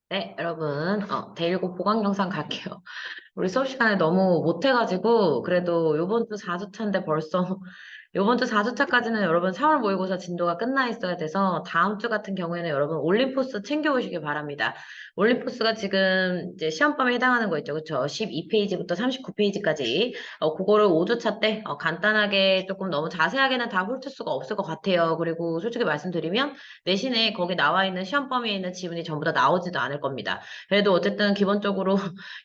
네, 여러분, 대1고 보강 영상 갈게요. 우리 수업 시간에 너무 못해가지고, 그래도 요번 주 4주차인데 벌써, 요번 주 4주차까지는 여러분 3월 모의고사 진도가 끝나 있어야 돼서, 다음 주 같은 경우에는 여러분 올림포스 챙겨오시기 바랍니다. 올림포스가 지금 이제 시험범위에 해당하는 거 있죠. 그쵸? 12페이지부터 39페이지까지. 그거를 5주차 때, 간단하게 조금 너무 자세하게는 다 훑을 수가 없을 것 같아요. 그리고 솔직히 말씀드리면, 내신에 거기 나와 있는 시험 범위에 있는 지문이 전부 다 나오지도 않을 겁니다. 그래도 어쨌든 기본적으로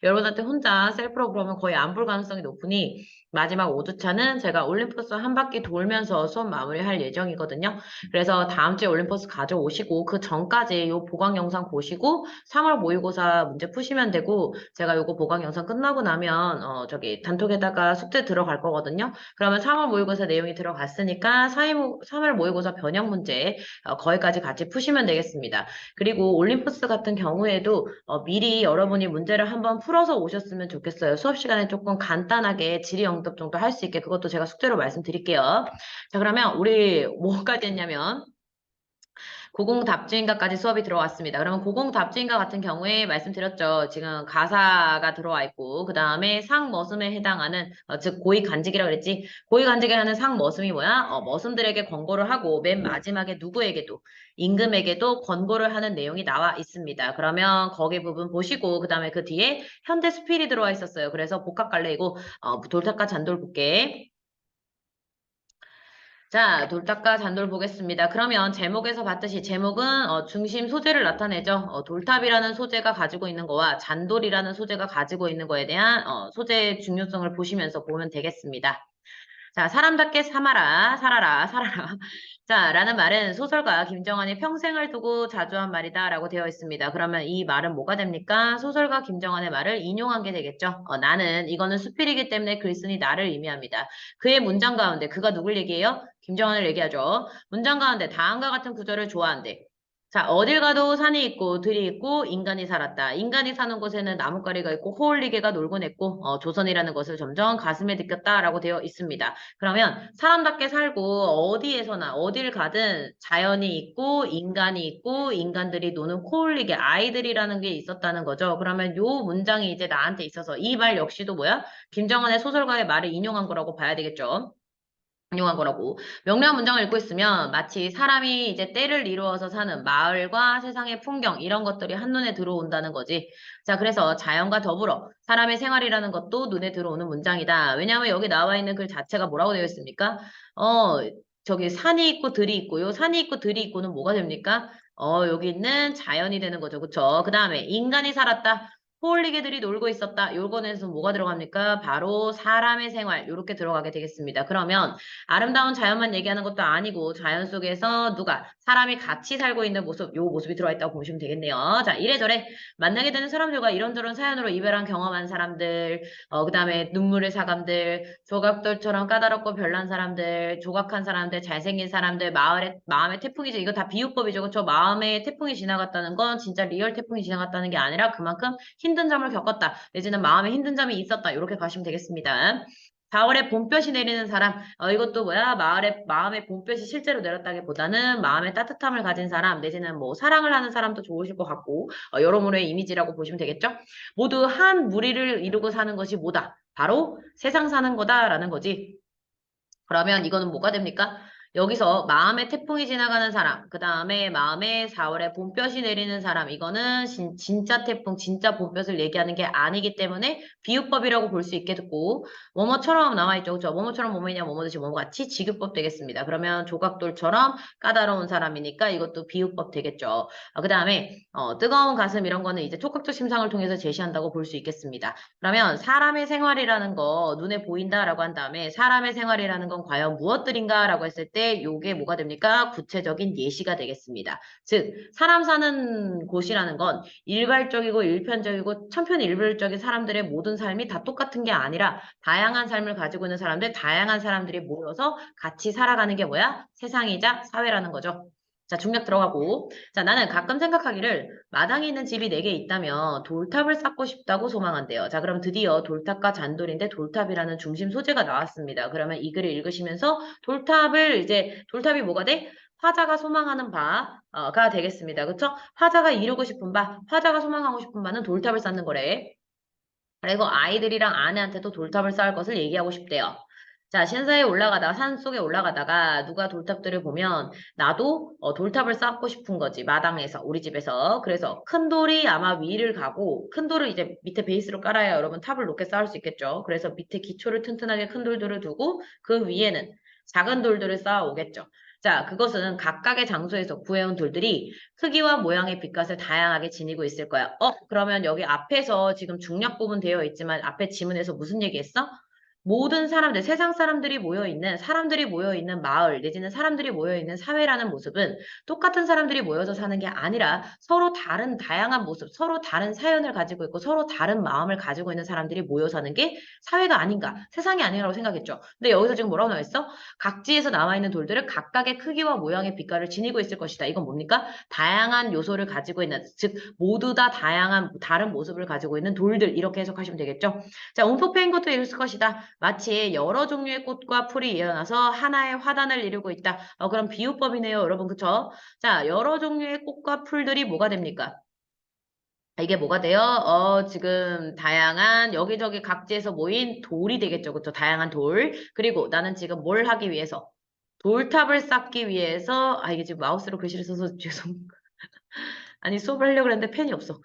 여러분한테 혼자 셀프로 그러면 거의 안 볼 가능성이 높으니 마지막 5주차는 제가 올림포스 한 바퀴 돌면서 수업 마무리할 예정이거든요. 그래서 다음 주에 올림포스 가져오시고 그 전까지 요 보강 영상 보시고 3월 모의고사 문제 푸시면 되고 제가 요거 보강 영상 끝나고 나면 저기 단톡에다가 숙제 들어갈 거거든요. 그러면 3월 모의고사 내용이 들어갔으니까 3월 모의고사 변형 문제 거기까지 같이 푸시면 되겠습니다. 그리고 올림포스 같은 경우에도 미리 여러분이 문제를 한번 풀어서 오셨으면 좋겠어요. 수업 시간에 조금 간단하게 질의 응답 정도 할 수 있게 그것도 제가 숙제로 말씀드릴게요. 자, 그러면 우리 뭐까지 했냐면 고공답주인가까지 수업이 들어왔습니다. 그러면 고공답주인가 같은 경우에 말씀드렸죠. 지금 가사가 들어와 있고 그 다음에 상머슴에 해당하는 즉 고위간직이라고 그랬지. 고위간직에 하는 상머슴이 뭐야? 머슴들에게 권고를 하고 맨 마지막에 누구에게도 임금에게도 권고를 하는 내용이 나와 있습니다. 그러면 거기 부분 보시고 그 다음에 그 뒤에 현대 수필이 들어와 있었어요. 그래서 복합갈래이고 돌탁과 잔돌 볼게. 자, 돌탑과 잔돌 보겠습니다. 그러면 제목에서 봤듯이 제목은 중심 소재를 나타내죠. 돌탑이라는 소재가 가지고 있는 거와 잔돌이라는 소재가 가지고 있는 거에 대한 소재의 중요성을 보시면서 보면 되겠습니다. 자, 사람답게 살아라, 살아라. 자, 라는 말은 소설가 김정환이 평생을 두고 자주 한 말이다 라고 되어 있습니다. 그러면 이 말은 뭐가 됩니까? 소설가 김정환의 말을 인용한 게 되겠죠. 나는, 이거는 수필이기 때문에 글쓴이 나를 의미합니다. 그의 문장 가운데, 그가 누굴 얘기해요? 김정환을 얘기하죠. 문장 가운데 다음과 같은 구절을 좋아한대. 자, 어딜 가도 산이 있고 들이 있고 인간이 살았다. 인간이 사는 곳에는 나뭇가리가 있고 호울리개가 놀곤 했고 조선이라는 것을 점점 가슴에 느꼈다라고 되어 있습니다. 그러면 사람답게 살고 어디에서나 어딜 가든 자연이 있고 인간들이 노는 코올리게 아이들이라는 게 있었다는 거죠. 그러면 요 문장이 이제 나한테 있어서 이 말 역시도 뭐야? 김정은의 소설가의 말을 인용한 거라고 봐야 되겠죠. 인용한 거라고. 명료한 문장을 읽고 있으면 마치 사람이 이제 때를 이루어서 사는 마을과 세상의 풍경 이런 것들이 한눈에 들어온다는 거지. 자, 그래서 자연과 더불어 사람의 생활이라는 것도 눈에 들어오는 문장이다. 왜냐하면 여기 나와 있는 글 자체가 뭐라고 되어 있습니까? 어, 저기 산이 있고 들이 있고요. 산이 있고 들이 있고는 뭐가 됩니까? 여기 있는 자연이 되는 거죠. 그쵸? 그 다음에 인간이 살았다. 호울리개들이 놀고 있었다. 요거에서 뭐가 들어갑니까? 바로 사람의 생활. 요렇게 들어가게 되겠습니다. 그러면 아름다운 자연만 얘기하는 것도 아니고 자연 속에서 누가 사람이 같이 살고 있는 모습, 요 모습이 들어와 있다고 보시면 되겠네요. 자, 이래저래 만나게 되는 사람들과 이런저런 사연으로 이별한 경험한 사람들, 그다음에 눈물의 사감들, 조각돌처럼 까다롭고 별난 사람들, 조각한 사람들, 잘생긴 사람들, 마음의 태풍이죠. 이거 다 비유법이죠. 그쵸? 마음의 태풍이 지나갔다는 건 진짜 리얼 태풍이 지나갔다는 게 아니라 그만큼 힘든 점을 겪었다. 내지는 마음에 힘든 점이 있었다. 이렇게 가시면 되겠습니다. 4월에 봄볕이 내리는 사람, 이것도 뭐야? 마음의 봄볕이 실제로 내렸다기보다는 마음의 따뜻함을 가진 사람, 내지는 뭐 사랑을 하는 사람도 좋으실 것 같고, 여러모로의 이미지라고 보시면 되겠죠? 모두 한 무리를 이루고 사는 것이 뭐다? 바로 세상 사는 거다라는 거지. 그러면 이거는 뭐가 됩니까? 여기서 마음의 태풍이 지나가는 사람, 그 다음에 마음에 4월에 봄볕이 내리는 사람, 이거는 진짜 태풍, 진짜 봄볕을 얘기하는 게 아니기 때문에 비유법이라고 볼 수 있겠고, 뭐뭐처럼 나와있죠. 그죠? 뭐뭐처럼 뭐뭐냐, 뭐뭐듯이 뭐뭐같이 지규법 되겠습니다. 그러면 조각돌처럼 까다로운 사람이니까 이것도 비유법 되겠죠. 그 다음에, 뜨거운 가슴 이런 거는 이제 촉각적 심상을 통해서 제시한다고 볼 수 있겠습니다. 그러면 사람의 생활이라는 거 눈에 보인다라고 한 다음에 사람의 생활이라는 건 과연 무엇들인가라고 했을 때 요게 뭐가 됩니까? 구체적인 예시가 되겠습니다. 즉 사람 사는 곳이라는 건 일괄적이고 일편적이고 천편일률적인 사람들의 모든 삶이 다 똑같은 게 아니라 다양한 삶을 가지고 있는 사람들, 다양한 사람들이 모여서 같이 살아가는 게 뭐야? 세상이자 사회라는 거죠. 자, 중력 들어가고. 자, 나는 가끔 생각하기를 마당에 있는 집이 4개 있다면 돌탑을 쌓고 싶다고 소망한대요. 자, 그럼 드디어 돌탑과 잔돌인데 돌탑이라는 중심 소재가 나왔습니다. 그러면 이 글을 읽으시면서 돌탑이 뭐가 돼? 화자가 소망하는 바가 되겠습니다. 그쵸? 화자가 이루고 싶은 바, 화자가 소망하고 싶은 바는 돌탑을 쌓는 거래. 그리고 아이들이랑 아내한테도 돌탑을 쌓을 것을 얘기하고 싶대요. 자, 신사에 올라가다가, 산 속에 올라가다가 누가 돌탑들을 보면 나도 돌탑을 쌓고 싶은 거지. 마당에서, 우리 집에서. 그래서 큰 돌이 아마 위를 가고, 큰 돌을 이제 밑에 베이스로 깔아야 여러분 탑을 높게 쌓을 수 있겠죠. 그래서 밑에 기초를 튼튼하게 큰 돌들을 두고 그 위에는 작은 돌들을 쌓아 오겠죠. 자, 그것은 각각의 장소에서 구해온 돌들이 크기와 모양의 빛깔을 다양하게 지니고 있을 거야. 그러면 여기 앞에서 지금 중력 부분 되어 있지만 앞에 지문에서 무슨 얘기했어? 모든 사람들, 세상 사람들이 모여 있는 마을, 내지는 사람들이 모여 있는 사회라는 모습은 똑같은 사람들이 모여서 사는 게 아니라 서로 다른 다양한 모습, 서로 다른 사연을 가지고 있고 서로 다른 마음을 가지고 있는 사람들이 모여 사는 게 사회가 아닌가, 세상이 아니라고 생각했죠. 근데 여기서 지금 뭐라고 나와 있어? 각지에서 나와 있는 돌들은 각각의 크기와 모양의 빛깔을 지니고 있을 것이다. 이건 뭡니까? 다양한 요소를 가지고 있는, 즉 모두 다 다양한 다른 모습을 가지고 있는 돌들 이렇게 해석하시면 되겠죠. 자, 움푹 패인 것도 이룰 것이다. 마치 여러 종류의 꽃과 풀이 일어나서 하나의 화단을 이루고 있다. 그럼 비유법이네요, 여러분. 그쵸? 자, 여러 종류의 꽃과 풀들이 뭐가 됩니까? 이게 뭐가 돼요? 지금 다양한 여기저기 각지에서 모인 돌이 되겠죠. 그쵸? 다양한 돌. 그리고 나는 지금 뭘 하기 위해서? 돌탑을 쌓기 위해서, 이게 지금 마우스로 글씨를 써서 죄송. 아니, 수업을 하려고 했는데 펜이 없어.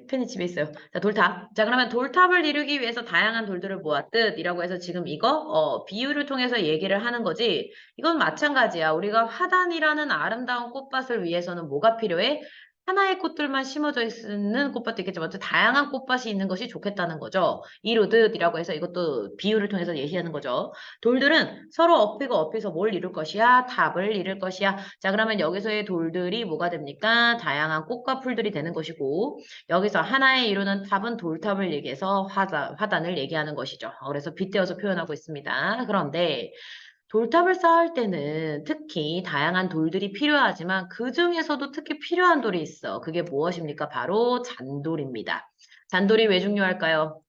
펜이 집에 있어요. 자, 돌탑. 자, 그러면 돌탑을 이루기 위해서 다양한 돌들을 모았듯 이라고 해서 지금 이거, 비유를 통해서 얘기를 하는 거지. 이건 마찬가지야. 우리가 화단이라는 아름다운 꽃밭을 위해서는 뭐가 필요해? 하나의 꽃들만 심어져 있는 꽃밭도 있겠지만 다양한 꽃밭이 있는 것이 좋겠다는 거죠. 이루듯이라고 해서 이것도 비유를 통해서 예시하는 거죠. 돌들은 서로 엎이고 엎여서 뭘 이룰 것이야? 탑을 이룰 것이야. 자, 그러면 여기서의 돌들이 뭐가 됩니까? 다양한 꽃과 풀들이 되는 것이고 여기서 하나의 이루는 탑은 돌탑을 얘기해서 화단을 얘기하는 것이죠. 그래서 빗대어서 표현하고 있습니다. 그런데 돌탑을 쌓을 때는 특히 다양한 돌들이 필요하지만 그 중에서도 특히 필요한 돌이 있어. 그게 무엇입니까? 바로 잔돌입니다. 잔돌이 왜 중요할까요?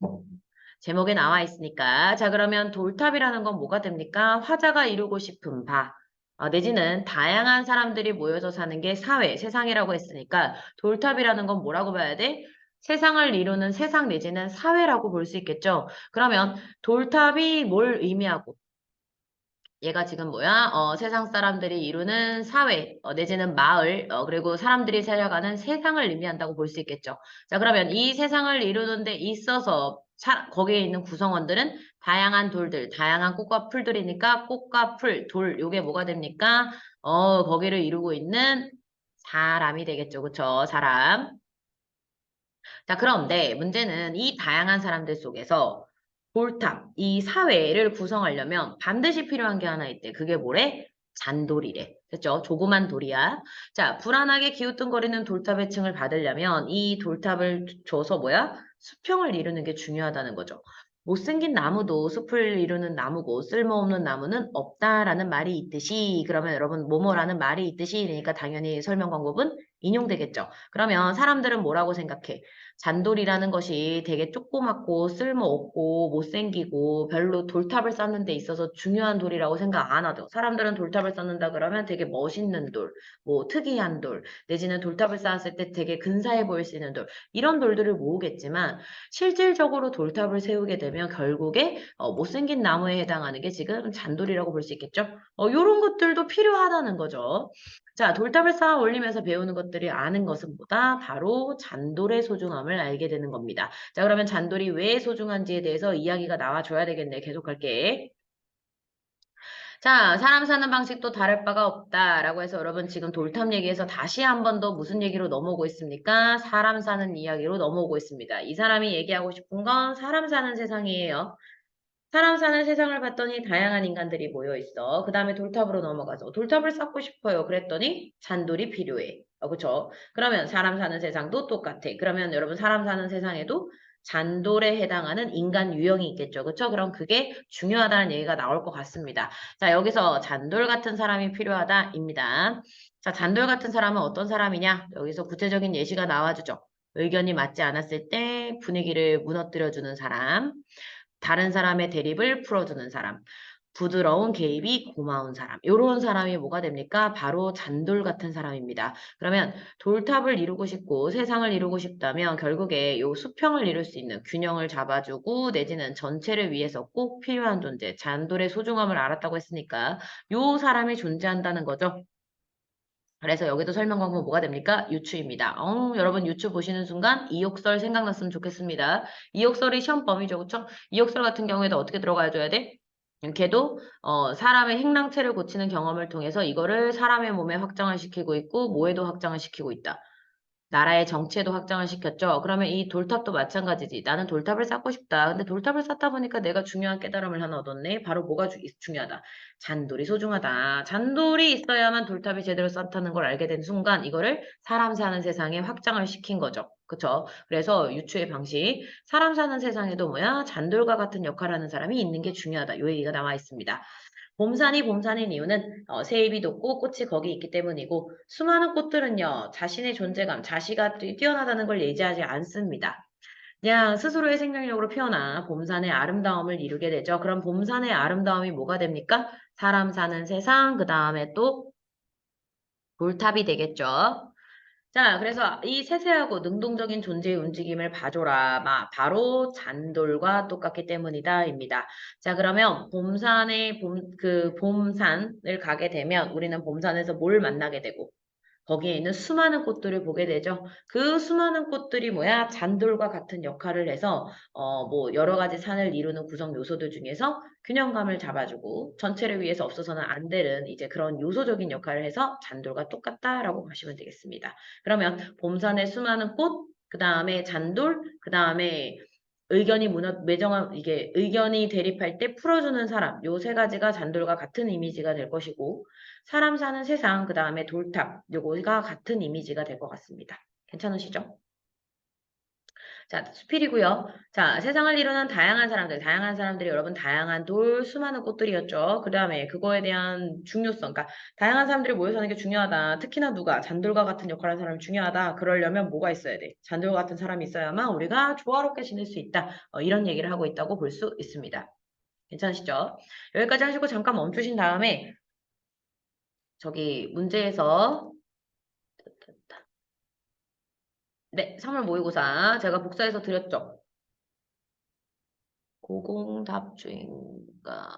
제목에 나와 있으니까. 자, 그러면 돌탑이라는 건 뭐가 됩니까? 화자가 이루고 싶은 바. 내지는 다양한 사람들이 모여서 사는 게 사회, 세상이라고 했으니까 돌탑이라는 건 뭐라고 봐야 돼? 세상을 이루는 세상 내지는 사회라고 볼 수 있겠죠. 그러면 돌탑이 뭘 의미하고 얘가 지금 뭐야? 세상 사람들이 이루는 사회, 내지는 마을, 그리고 사람들이 살아가는 세상을 의미한다고 볼 수 있겠죠. 자, 그러면 이 세상을 이루는 데 있어서 거기에 있는 구성원들은 다양한 돌들, 다양한 꽃과 풀들이니까 꽃과 풀, 돌, 요게 뭐가 됩니까? 거기를 이루고 있는 사람이 되겠죠. 그쵸? 사람. 자, 그런데 문제는 이 다양한 사람들 속에서 돌탑, 이 사회를 구성하려면 반드시 필요한 게 하나 있대. 그게 뭐래? 잔돌이래. 됐죠? 조그만 돌이야. 자, 불안하게 기우뚱거리는 돌탑의 층을 받으려면 이 돌탑을 줘서 뭐야? 수평을 이루는 게 중요하다는 거죠. 못생긴 나무도 숲을 이루는 나무고 쓸모없는 나무는 없다라는 말이 있듯이 그러면 여러분 뭐뭐라는 말이 있듯이 그러니까 당연히 설명 광고문 인용되겠죠. 그러면 사람들은 뭐라고 생각해? 잔돌이라는 것이 되게 조그맣고 쓸모없고 못생기고 별로 돌탑을 쌓는 데 있어서 중요한 돌이라고 생각 안 하죠. 사람들은 돌탑을 쌓는다 그러면 되게 멋있는 돌, 뭐 특이한 돌, 내지는 돌탑을 쌓았을 때 되게 근사해 보일 수 있는 돌, 이런 돌들을 모으겠지만 실질적으로 돌탑을 세우게 되면 결국에 못생긴 나무에 해당하는 게 지금 잔돌이라고 볼 수 있겠죠. 이런 것들도 필요하다는 거죠. 자, 돌탑을 쌓아 올리면서 배우는 것들이 아는 것은 뭐다? 바로 잔돌의 소중함을 알게 되는 겁니다. 자, 그러면 잔돌이 왜 소중한지에 대해서 이야기가 나와줘야 되겠네. 계속할게. 자, 사람 사는 방식도 다를 바가 없다라고 해서 여러분 지금 돌탑 얘기에서 다시 한 번 더 무슨 얘기로 넘어오고 있습니까? 사람 사는 이야기로 넘어오고 있습니다. 이 사람이 얘기하고 싶은 건 사람 사는 세상이에요. 사람 사는 세상을 봤더니 다양한 인간들이 모여 있어. 그 다음에 돌탑으로 넘어가서 돌탑을 쌓고 싶어요. 그랬더니 잔돌이 필요해. 그쵸? 그러면 사람 사는 세상도 똑같아. 그러면 여러분 사람 사는 세상에도 잔돌에 해당하는 인간 유형이 있겠죠. 그쵸? 그럼 그게 중요하다는 얘기가 나올 것 같습니다. 자, 여기서 잔돌 같은 사람이 필요하다입니다. 자, 잔돌 같은 사람은 어떤 사람이냐? 여기서 구체적인 예시가 나와주죠. 의견이 맞지 않았을 때 분위기를 무너뜨려주는 사람. 다른 사람의 대립을 풀어주는 사람. 부드러운 개입이 고마운 사람. 요런 사람이 뭐가 됩니까? 바로 잔돌 같은 사람입니다. 그러면 돌탑을 이루고 싶고 세상을 이루고 싶다면 결국에 요 수평을 이룰 수 있는 균형을 잡아주고 내지는 전체를 위해서 꼭 필요한 존재, 잔돌의 소중함을 알았다고 했으니까 요 사람이 존재한다는 거죠. 그래서 여기도 설명 광고 뭐가 됩니까? 유추입니다. 여러분 유추 보시는 순간 이욕설 생각났으면 좋겠습니다. 이욕설이 시험 범위죠, 그쵸? 이욕설 같은 경우에도 어떻게 들어가 줘야 돼? 걔도 사람의 행랑체를 고치는 경험을 통해서 이거를 사람의 몸에 확장을 시키고 있고 뭐에도 확장을 시키고 있다. 나라의 정치에도 확장을 시켰죠. 그러면 이 돌탑도 마찬가지지. 나는 돌탑을 쌓고 싶다. 근데 돌탑을 쌓다 보니까 내가 중요한 깨달음을 하나 얻었네. 바로 뭐가 중요하다. 잔돌이 소중하다. 잔돌이 있어야만 돌탑이 제대로 쌓다는 걸 알게 된 순간 이거를 사람 사는 세상에 확장을 시킨 거죠. 그쵸? 그래서 유추의 방식. 사람 사는 세상에도 뭐야? 잔돌과 같은 역할을 하는 사람이 있는 게 중요하다. 요 얘기가 나와 있습니다. 봄산이 봄산인 이유는 새잎이 돋고 꽃이 거기 있기 때문이고 수많은 꽃들은요 자신의 존재감, 자시가 뛰어나다는 걸 예지하지 않습니다. 그냥 스스로의 생명력으로 피어나 봄산의 아름다움을 이루게 되죠. 그럼 봄산의 아름다움이 뭐가 됩니까? 사람 사는 세상, 그 다음에 또 돌탑이 되겠죠. 자, 그래서 이 세세하고 능동적인 존재의 움직임을 봐줘라. 바로 잔돌과 똑같기 때문이다입니다. 자, 그러면 봄산을 가게 되면 우리는 봄산에서 뭘 만나게 되고 거기에 있는 수많은 꽃들을 보게 되죠. 그 수많은 꽃들이 뭐야? 잔돌과 같은 역할을 해서 뭐 여러 가지 산을 이루는 구성 요소들 중에서 균형감을 잡아주고 전체를 위해서 없어서는 안 되는 이제 그런 요소적인 역할을 해서 잔돌과 똑같다라고 보시면 되겠습니다. 그러면 봄산의 수많은 꽃, 그 다음에 잔돌, 그 다음에 매정한, 이게 의견이 대립할 때 풀어주는 사람, 요 세 가지가 잔돌과 같은 이미지가 될 것이고, 사람 사는 세상, 그 다음에 돌탑, 요거가 같은 이미지가 될 것 같습니다. 괜찮으시죠? 자, 수필이고요. 자, 세상을 이루는 다양한 사람들이 여러분 다양한 수많은 꽃들이었죠. 그 다음에 그거에 대한 중요성, 그러니까 다양한 사람들이 모여 사는 게 중요하다. 특히나 누가 잔돌과 같은 역할을 하는 사람이 중요하다. 그러려면 뭐가 있어야 돼? 잔돌과 같은 사람이 있어야만 우리가 조화롭게 지낼 수 있다. 이런 얘기를 하고 있다고 볼 수 있습니다. 괜찮으시죠? 여기까지 하시고 잠깐 멈추신 다음에 저기 문제에서 네, 3월 모의고사 제가 복사해서 드렸죠. 고공답 주인가?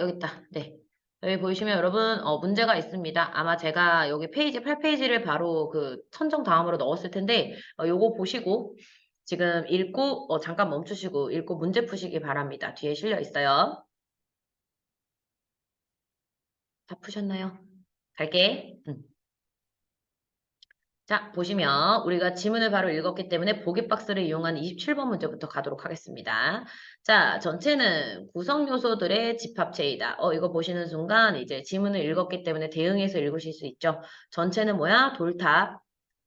여기 있다. 네. 여기 보시면 여러분, 문제가 있습니다. 아마 제가 여기 페이지 8페이지를 바로 그 선정 다음으로 넣었을 텐데, 요거 보시고, 지금 읽고, 잠깐 멈추시고, 읽고 문제 푸시기 바랍니다. 뒤에 실려 있어요. 다 푸셨나요? 갈게. 자, 보시면 우리가 지문을 바로 읽었기 때문에 보기 박스를 이용한 27번 문제부터 가도록 하겠습니다. 자, 전체는 구성 요소들의 집합체이다. 이거 보시는 순간 이제 지문을 읽었기 때문에 대응해서 읽으실 수 있죠. 전체는 뭐야? 돌탑.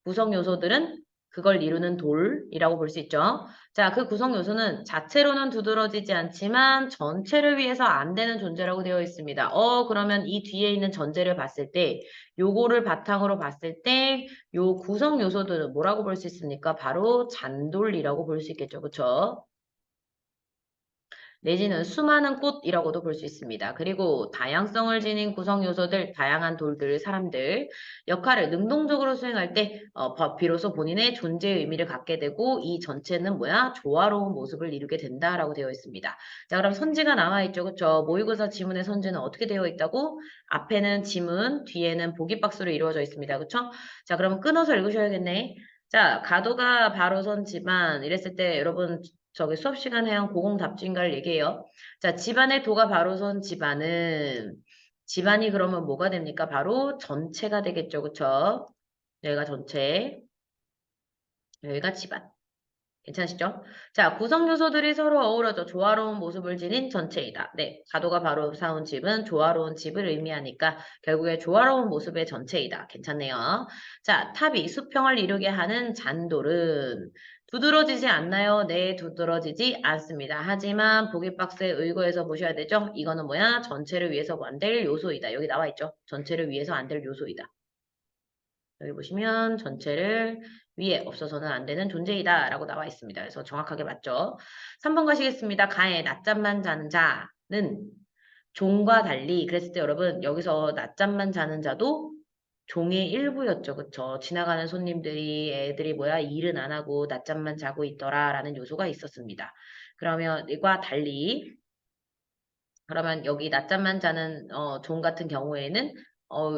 구성 요소들은 그걸 이루는 돌이라고 볼 수 있죠. 자, 그 구성 요소는 자체로는 두드러지지 않지만 전체를 위해서 안 되는 존재라고 되어 있습니다. 그러면 이 뒤에 있는 전제를 봤을 때 요거를 바탕으로 봤을 때 요 구성 요소들은 뭐라고 볼 수 있습니까? 바로 잔돌이라고 볼 수 있겠죠. 그쵸? 내지는 수많은 꽃이라고도 볼 수 있습니다. 그리고 다양성을 지닌 구성 요소들, 다양한 돌들, 사람들, 역할을 능동적으로 수행할 때 비로소 본인의 존재의 의미를 갖게 되고 이 전체는 뭐야? 조화로운 모습을 이루게 된다라고 되어 있습니다. 자, 그럼 선지가 나와 있죠. 그쵸? 모의고사 지문의 선지는 어떻게 되어 있다고? 앞에는 지문, 뒤에는 보기 박스로 이루어져 있습니다. 그쵸? 자, 그럼 끊어서 읽으셔야겠네. 자, 가도가 바로 선 집안 이랬을 때 여러분 저기 수업 시간에 한 고공답진가를 얘기해요. 자, 집안의 도가 바로 선 집안이 그러면 뭐가 됩니까? 바로 전체가 되겠죠. 그쵸? 여기가 전체, 여기가 집안. 괜찮으시죠? 자, 구성 요소들이 서로 어우러져 조화로운 모습을 지닌 전체이다. 네, 가도가 바로 사온 집은 조화로운 집을 의미하니까 결국에 조화로운 모습의 전체이다. 괜찮네요. 자, 탑이 수평을 이루게 하는 잔돌은 두드러지지 않나요? 네, 두드러지지 않습니다. 하지만 보기 박스에 의거해서 보셔야 되죠? 이거는 뭐야? 전체를 위해서 안 될 요소이다. 여기 나와 있죠? 전체를 위해서 안 될 요소이다. 여기 보시면 전체를 위에 없어서는 안 되는 존재이다 라고 나와 있습니다. 그래서 정확하게 맞죠? 3번 가시겠습니다. 가에 낮잠만 자는 자. 종과 달리 그랬을 때 여러분 여기서 낮잠만 자는 자도 종의 일부였죠. 그쵸? 지나가는 손님들이 애들이 뭐야 일은 안 하고 낮잠만 자고 있더라라는 요소가 있었습니다. 그러면 이과 달리 그러면 여기 낮잠만 자는 종 같은 경우에는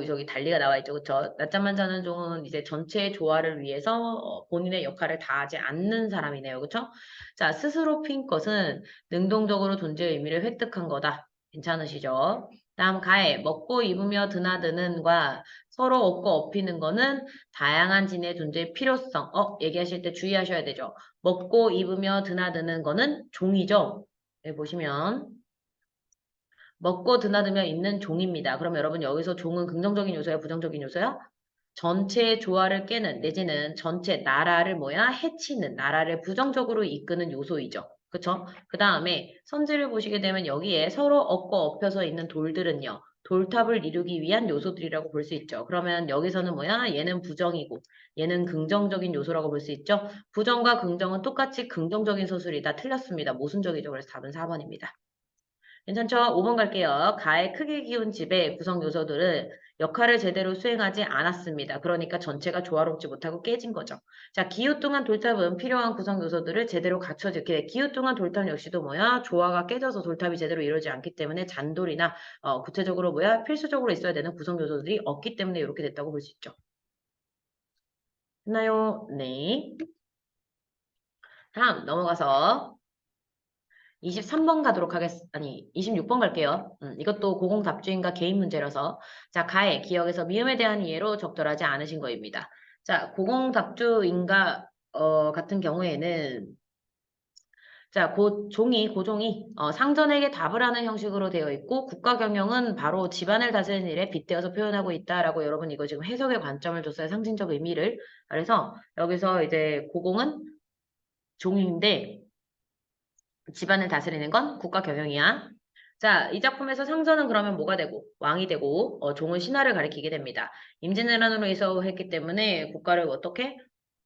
저기 달리가 나와 있죠. 그쵸? 낮잠만 자는 종은 이제 전체의 조화를 위해서 본인의 역할을 다하지 않는 사람이네요. 그쵸? 자, 스스로 핀 것은 능동적으로 존재의 의미를 획득한 거다. 괜찮으시죠? 다음 가해 먹고 입으며 드나드는과 서로 얻고 업히는 거는 다양한 진의 존재의 필요성. 얘기하실 때 주의하셔야 되죠. 먹고 입으며 드나드는 거는 종이죠. 여기 보시면 먹고 드나들며 있는 종입니다. 그럼 여러분 여기서 종은 긍정적인 요소야, 부정적인 요소야? 전체의 조화를 깨는 내지는 전체 나라를 뭐야? 해치는 나라를 부정적으로 이끄는 요소이죠. 그쵸? 그 다음에 선지를 보시게 되면 여기에 서로 엎고 엎혀서 있는 돌들은요. 돌탑을 이루기 위한 요소들이라고 볼 수 있죠. 그러면 여기서는 뭐야? 얘는 부정이고 얘는 긍정적인 요소라고 볼 수 있죠. 부정과 긍정은 똑같이 긍정적인 서술이다. 틀렸습니다. 모순적이죠. 그래서 답은 4번입니다. 괜찮죠? 5번 갈게요. 가의 크게 기운 집의 구성 요소들은 역할을 제대로 수행하지 않았습니다. 그러니까 전체가 조화롭지 못하고 깨진 거죠. 자, 기후뚱한 돌탑은 필요한 구성 요소들을 제대로 갖춰지게 기후뚱한 돌탑 역시도 뭐야? 조화가 깨져서 돌탑이 제대로 이루어지지 않기 때문에 잔돌이나 구체적으로 뭐야? 필수적으로 있어야 되는 구성 요소들이 없기 때문에 이렇게 됐다고 볼 수 있죠. 됐나요? 네. 다음 넘어가서 23번 가도록 하겠습니다. 아니, 26번 갈게요. 이것도 고공답주인과 개인 문제라서. 자, 가해, 기억에서 미음에 대한 이해로 적절하지 않으신 거입니다. 자, 고공답주인과, 같은 경우에는, 자, 고종이, 상전에게 답을 하는 형식으로 되어 있고, 국가 경영은 바로 집안을 다스리는 일에 빗대어서 표현하고 있다라고 여러분 이거 지금 해석의 관점을 줬어요. 상징적 의미를. 그래서 여기서 이제 고공은 종인데, 집안을 다스리는 건 국가 경영이야. 자, 이 작품에서 상전은 그러면 뭐가 되고, 왕이 되고, 종은 신하를 가리키게 됩니다. 임진왜란으로 이서했기 때문에 국가를 어떻게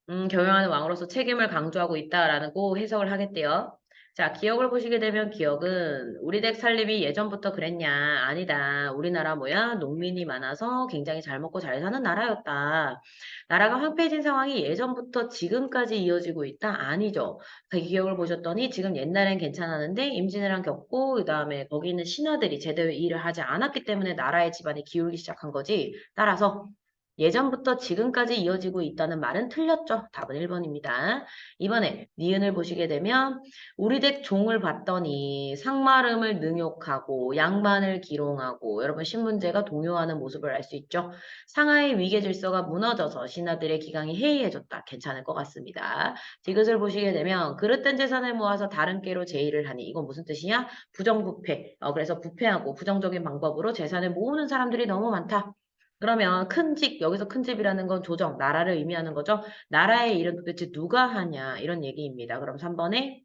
경영하는 왕으로서 책임을 강조하고 있다라고 해석을 하겠대요. 자, 기억을 보시게 되면 기억은 우리 댁 살림이 예전부터 그랬냐? 아니다. 우리나라 뭐야? 농민이 많아서 굉장히 잘 먹고 잘 사는 나라였다. 나라가 황폐해진 상황이 예전부터 지금까지 이어지고 있다? 아니죠. 그 기억을 보셨더니 지금 옛날엔 괜찮았는데 임진왜란 겪고 그다음에 거기 있는 신하들이 제대로 일을 하지 않았기 때문에 나라의 집안이 기울기 시작한 거지. 따라서 예전부터 지금까지 이어지고 있다는 말은 틀렸죠. 답은 1번입니다. 이번에 니은을 보시게 되면 우리 댁 종을 봤더니 상마름을 능욕하고 양반을 기롱하고 여러분 신문제가 동요하는 모습을 알 수 있죠. 상하의 위계 질서가 무너져서 신하들의 기강이 해이해졌다. 괜찮을 것 같습니다. 디귿을 보시게 되면 그릇된 재산을 모아서 다른 께로 제의를 하니 이건 무슨 뜻이냐? 부정부패. 그래서 부패하고 부정적인 방법으로 재산을 모으는 사람들이 너무 많다. 그러면 큰 집, 여기서 큰 집이라는 건 조정, 나라를 의미하는 거죠. 나라의 일은 도대체 누가 하냐 이런 얘기입니다. 그럼 3번에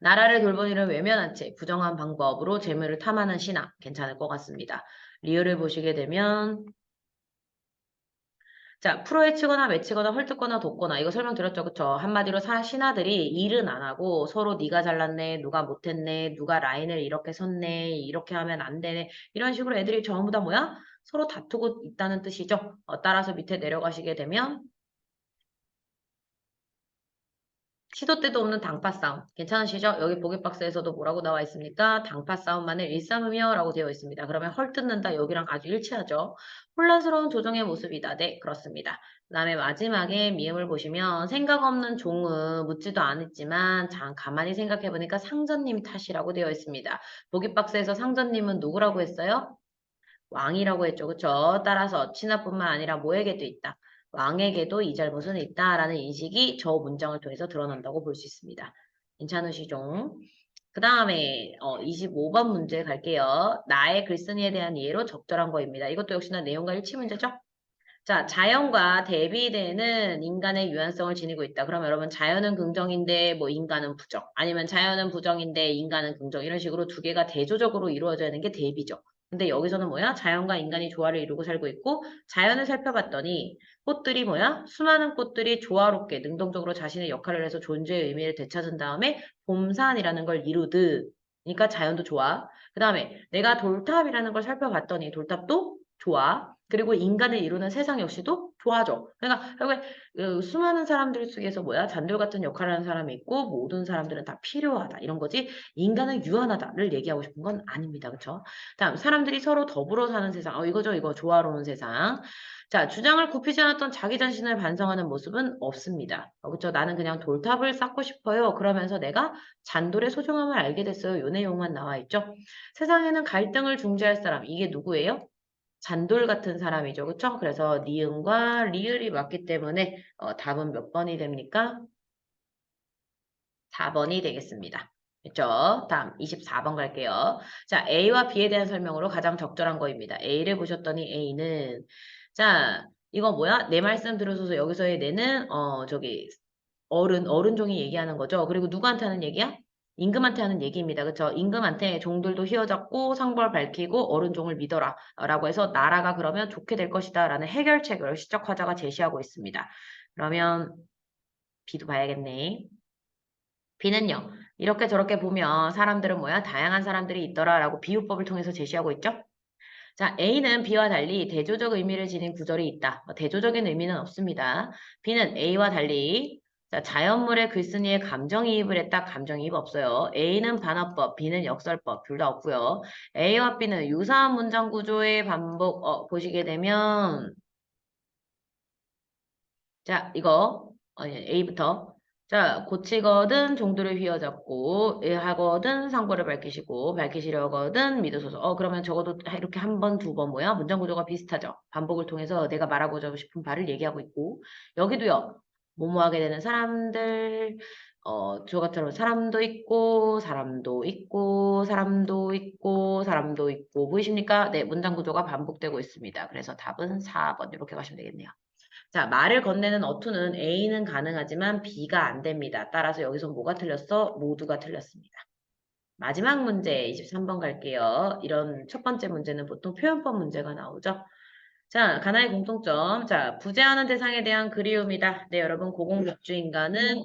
나라를 돌본 일은 외면한 채 부정한 방법으로 재물을 탐하는 신하 괜찮을 것 같습니다. 리을을 보시게 되면 자, 프로에 치거나 매치거나 헐뜯거나 돕거나 이거 설명드렸죠. 그쵸? 한마디로 신하들이 일은 안 하고 서로 네가 잘났네, 누가 못했네, 누가 라인을 이렇게 섰네, 이렇게 하면 안 되네 이런 식으로 애들이 전부 다 뭐야? 서로 다투고 있다는 뜻이죠. 따라서 밑에 내려가시게 되면 시도 때도 없는 당파 싸움. 괜찮으시죠? 여기 보기 박스에서도 뭐라고 나와 있습니까? 당파 싸움만을 일삼으며 라고 되어 있습니다. 그러면 헐뜯는다 여기랑 아주 일치하죠. 혼란스러운 조정의 모습이다. 네, 그렇습니다. 그 다음에 마지막에 미음을 보시면 생각 없는 종은 묻지도 않았지만 가만히 생각해보니까 상전님 탓이라고 되어 있습니다. 보기 박스에서 상전님은 누구라고 했어요? 왕이라고 했죠. 그쵸? 따라서 친하뿐만 아니라 뭐에게도 있다. 왕에게도 이 잘못은 있다라는 인식이 저 문장을 통해서 드러난다고 볼 수 있습니다. 괜찮으시죠? 그 다음에 25번 문제 갈게요. 나의 글쓴이에 대한 이해로 적절한 거입니다. 이것도 역시나 내용과 일치 문제죠? 자, 자연과 대비되는 인간의 유한성을 지니고 있다. 그럼 여러분 자연은 긍정인데 뭐 인간은 부정. 아니면 자연은 부정인데 인간은 긍정. 이런 식으로 두 개가 대조적으로 이루어져야 하는 게 대비죠. 근데 여기서는 뭐야? 자연과 인간이 조화를 이루고 살고 있고 자연을 살펴봤더니 꽃들이 뭐야? 수많은 꽃들이 조화롭게 능동적으로 자신의 역할을 해서 존재의 의미를 되찾은 다음에 봄산이라는 걸 이루듯 그러니까 자연도 좋아. 그 다음에 내가 돌탑이라는 걸 살펴봤더니 돌탑도 좋아. 그리고 인간을 이루는 세상 역시도 좋아져. 그러니까 결국에 수많은 사람들 속에서 뭐야? 잔돌 같은 역할을 하는 사람이 있고 모든 사람들은 다 필요하다. 이런 거지. 인간은 유한하다를 얘기하고 싶은 건 아닙니다. 그쵸? 다음 사람들이 서로 더불어 사는 세상. 이거죠. 이거 조화로운 세상. 자, 주장을 굽히지 않았던 자기 자신을 반성하는 모습은 없습니다. 그쵸? 나는 그냥 돌탑을 쌓고 싶어요. 그러면서 내가 잔돌의 소중함을 알게 됐어요. 요 내용만 나와 있죠. 세상에는 갈등을 중재할 사람. 이게 누구예요? 잔돌 같은 사람이죠. 그쵸? 그래서 니은과 리을이 맞기 때문에 답은 몇 번이 됩니까? 4번이 되겠습니다. 됐죠? 다음 24번 갈게요. 자, A와 B에 대한 설명으로 가장 적절한 거입니다. A를 보셨더니 A는 자, 이거 뭐야? 내 말씀 들으셔서 여기서의 내는 저기 어른종이 얘기하는 거죠. 그리고 누구한테 하는 얘기야? 임금한테 하는 얘기입니다. 그쵸? 임금한테 종들도 휘어잡고 상벌 밝히고 어른종을 믿어라 라고 해서 나라가 그러면 좋게 될 것이다 라는 해결책을 시적 화자가 제시하고 있습니다. 그러면 B도 봐야겠네. B는요. 이렇게 저렇게 보면 사람들은 뭐야? 다양한 사람들이 있더라라고 비유법을 통해서 제시하고 있죠. 자, A는 B와 달리 대조적 의미를 지닌 구절이 있다. 대조적인 의미는 없습니다. B는 A와 달리 자, 자연물의 글쓴이에 감정이입을 했다. 감정이입 없어요. A는 반어법, B는 역설법, 둘 다 없고요. A와 B는 유사한 문장 구조의 반복 보시게 되면 자, 이거 A부터 자, 고치거든 종도를 휘어잡고 하거든 상고를 밝히시려거든 믿으소서. 그러면 적어도 이렇게 한 번, 두 번 뭐야? 문장 구조가 비슷하죠. 반복을 통해서 내가 말하고자 싶은 바를 얘기하고 있고 여기도요. 뭐뭐하게 되는 사람들 저것처럼 사람도 있고 사람도 있고 사람도 있고 사람도 있고 보이십니까? 네, 문장 구조가 반복되고 있습니다. 그래서 답은 4번 이렇게 가시면 되겠네요. 자, 말을 건네는 어투는 A는 가능하지만 B가 안 됩니다. 따라서 여기서 뭐가 틀렸어? 모두가 틀렸습니다. 마지막 문제 23번 갈게요. 이런 첫 번째 문제는 보통 표현법 문제가 나오죠. 자, 가나의 공통점. 자, 부재하는 대상에 대한 그리움이다. 네, 여러분 고공격주인가는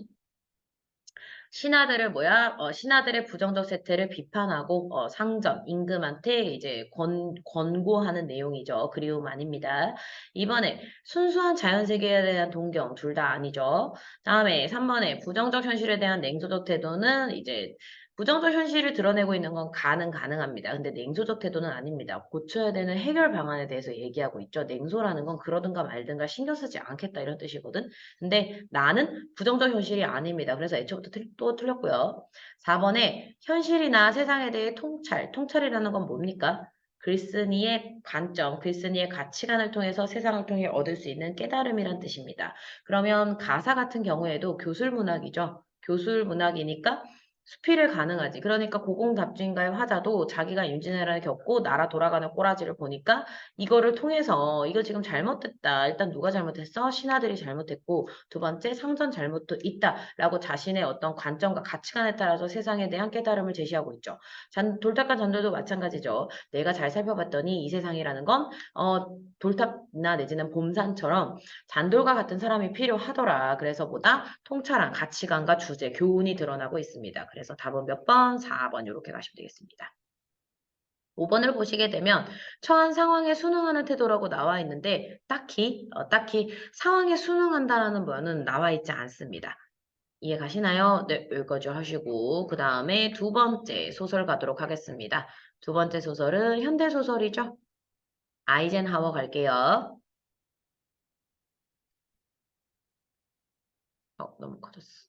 신하들을 뭐야? 신하들의 부정적 세태를 비판하고 상점, 임금한테 이제 권고하는 내용이죠. 그리움 아닙니다. 이번에 순수한 자연 세계에 대한 동경 둘 다 아니죠. 다음에 3번에 부정적 현실에 대한 냉소적 태도는 이제 부정적 현실을 드러내고 있는 건 가능합니다. 근데 냉소적 태도는 아닙니다. 고쳐야 되는 해결 방안에 대해서 얘기하고 있죠. 냉소라는 건 그러든가 말든가 신경 쓰지 않겠다 이런 뜻이거든. 근데 나는 부정적 현실이 아닙니다. 그래서 애초부터 또 틀렸고요. 4번에 현실이나 세상에 대해 통찰. 통찰이라는 건 뭡니까? 글쓴이의 관점, 글쓴이의 가치관을 통해서 세상을 통해 얻을 수 있는 깨달음이란 뜻입니다. 그러면 가사 같은 경우에도 교술문학이죠. 교술문학이니까 수필을 가능하지. 그러니까 고공답주인가의 화자도 자기가 임진왜란을 겪고 나라 돌아가는 꼬라지를 보니까 이거를 통해서 이거 지금 잘못됐다. 일단 누가 잘못했어? 신하들이 잘못했고 두 번째 상전 잘못도 있다라고 자신의 어떤 관점과 가치관에 따라서 세상에 대한 깨달음을 제시하고 있죠. 돌탑과 잔돌도 마찬가지죠. 내가 잘 살펴봤더니 이 세상이라는 건 돌탑이나 내지는 봄산처럼 잔돌과 같은 사람이 필요하더라. 그래서 보다 통찰한 가치관과 주제, 교훈이 드러나고 있습니다. 그래서 답은 몇 번? 4번 이렇게 가시면 되겠습니다. 5번을 보시게 되면 처한 상황에 순응하는 태도라고 나와 있는데 딱히 상황에 순응한다라는 뭐는 나와 있지 않습니다. 이해 가시나요? 네, 여기까지 하시고 그 다음에 두 번째 소설 가도록 하겠습니다. 두 번째 소설은 현대소설이죠. 아이젠하워 갈게요. 너무 커졌어.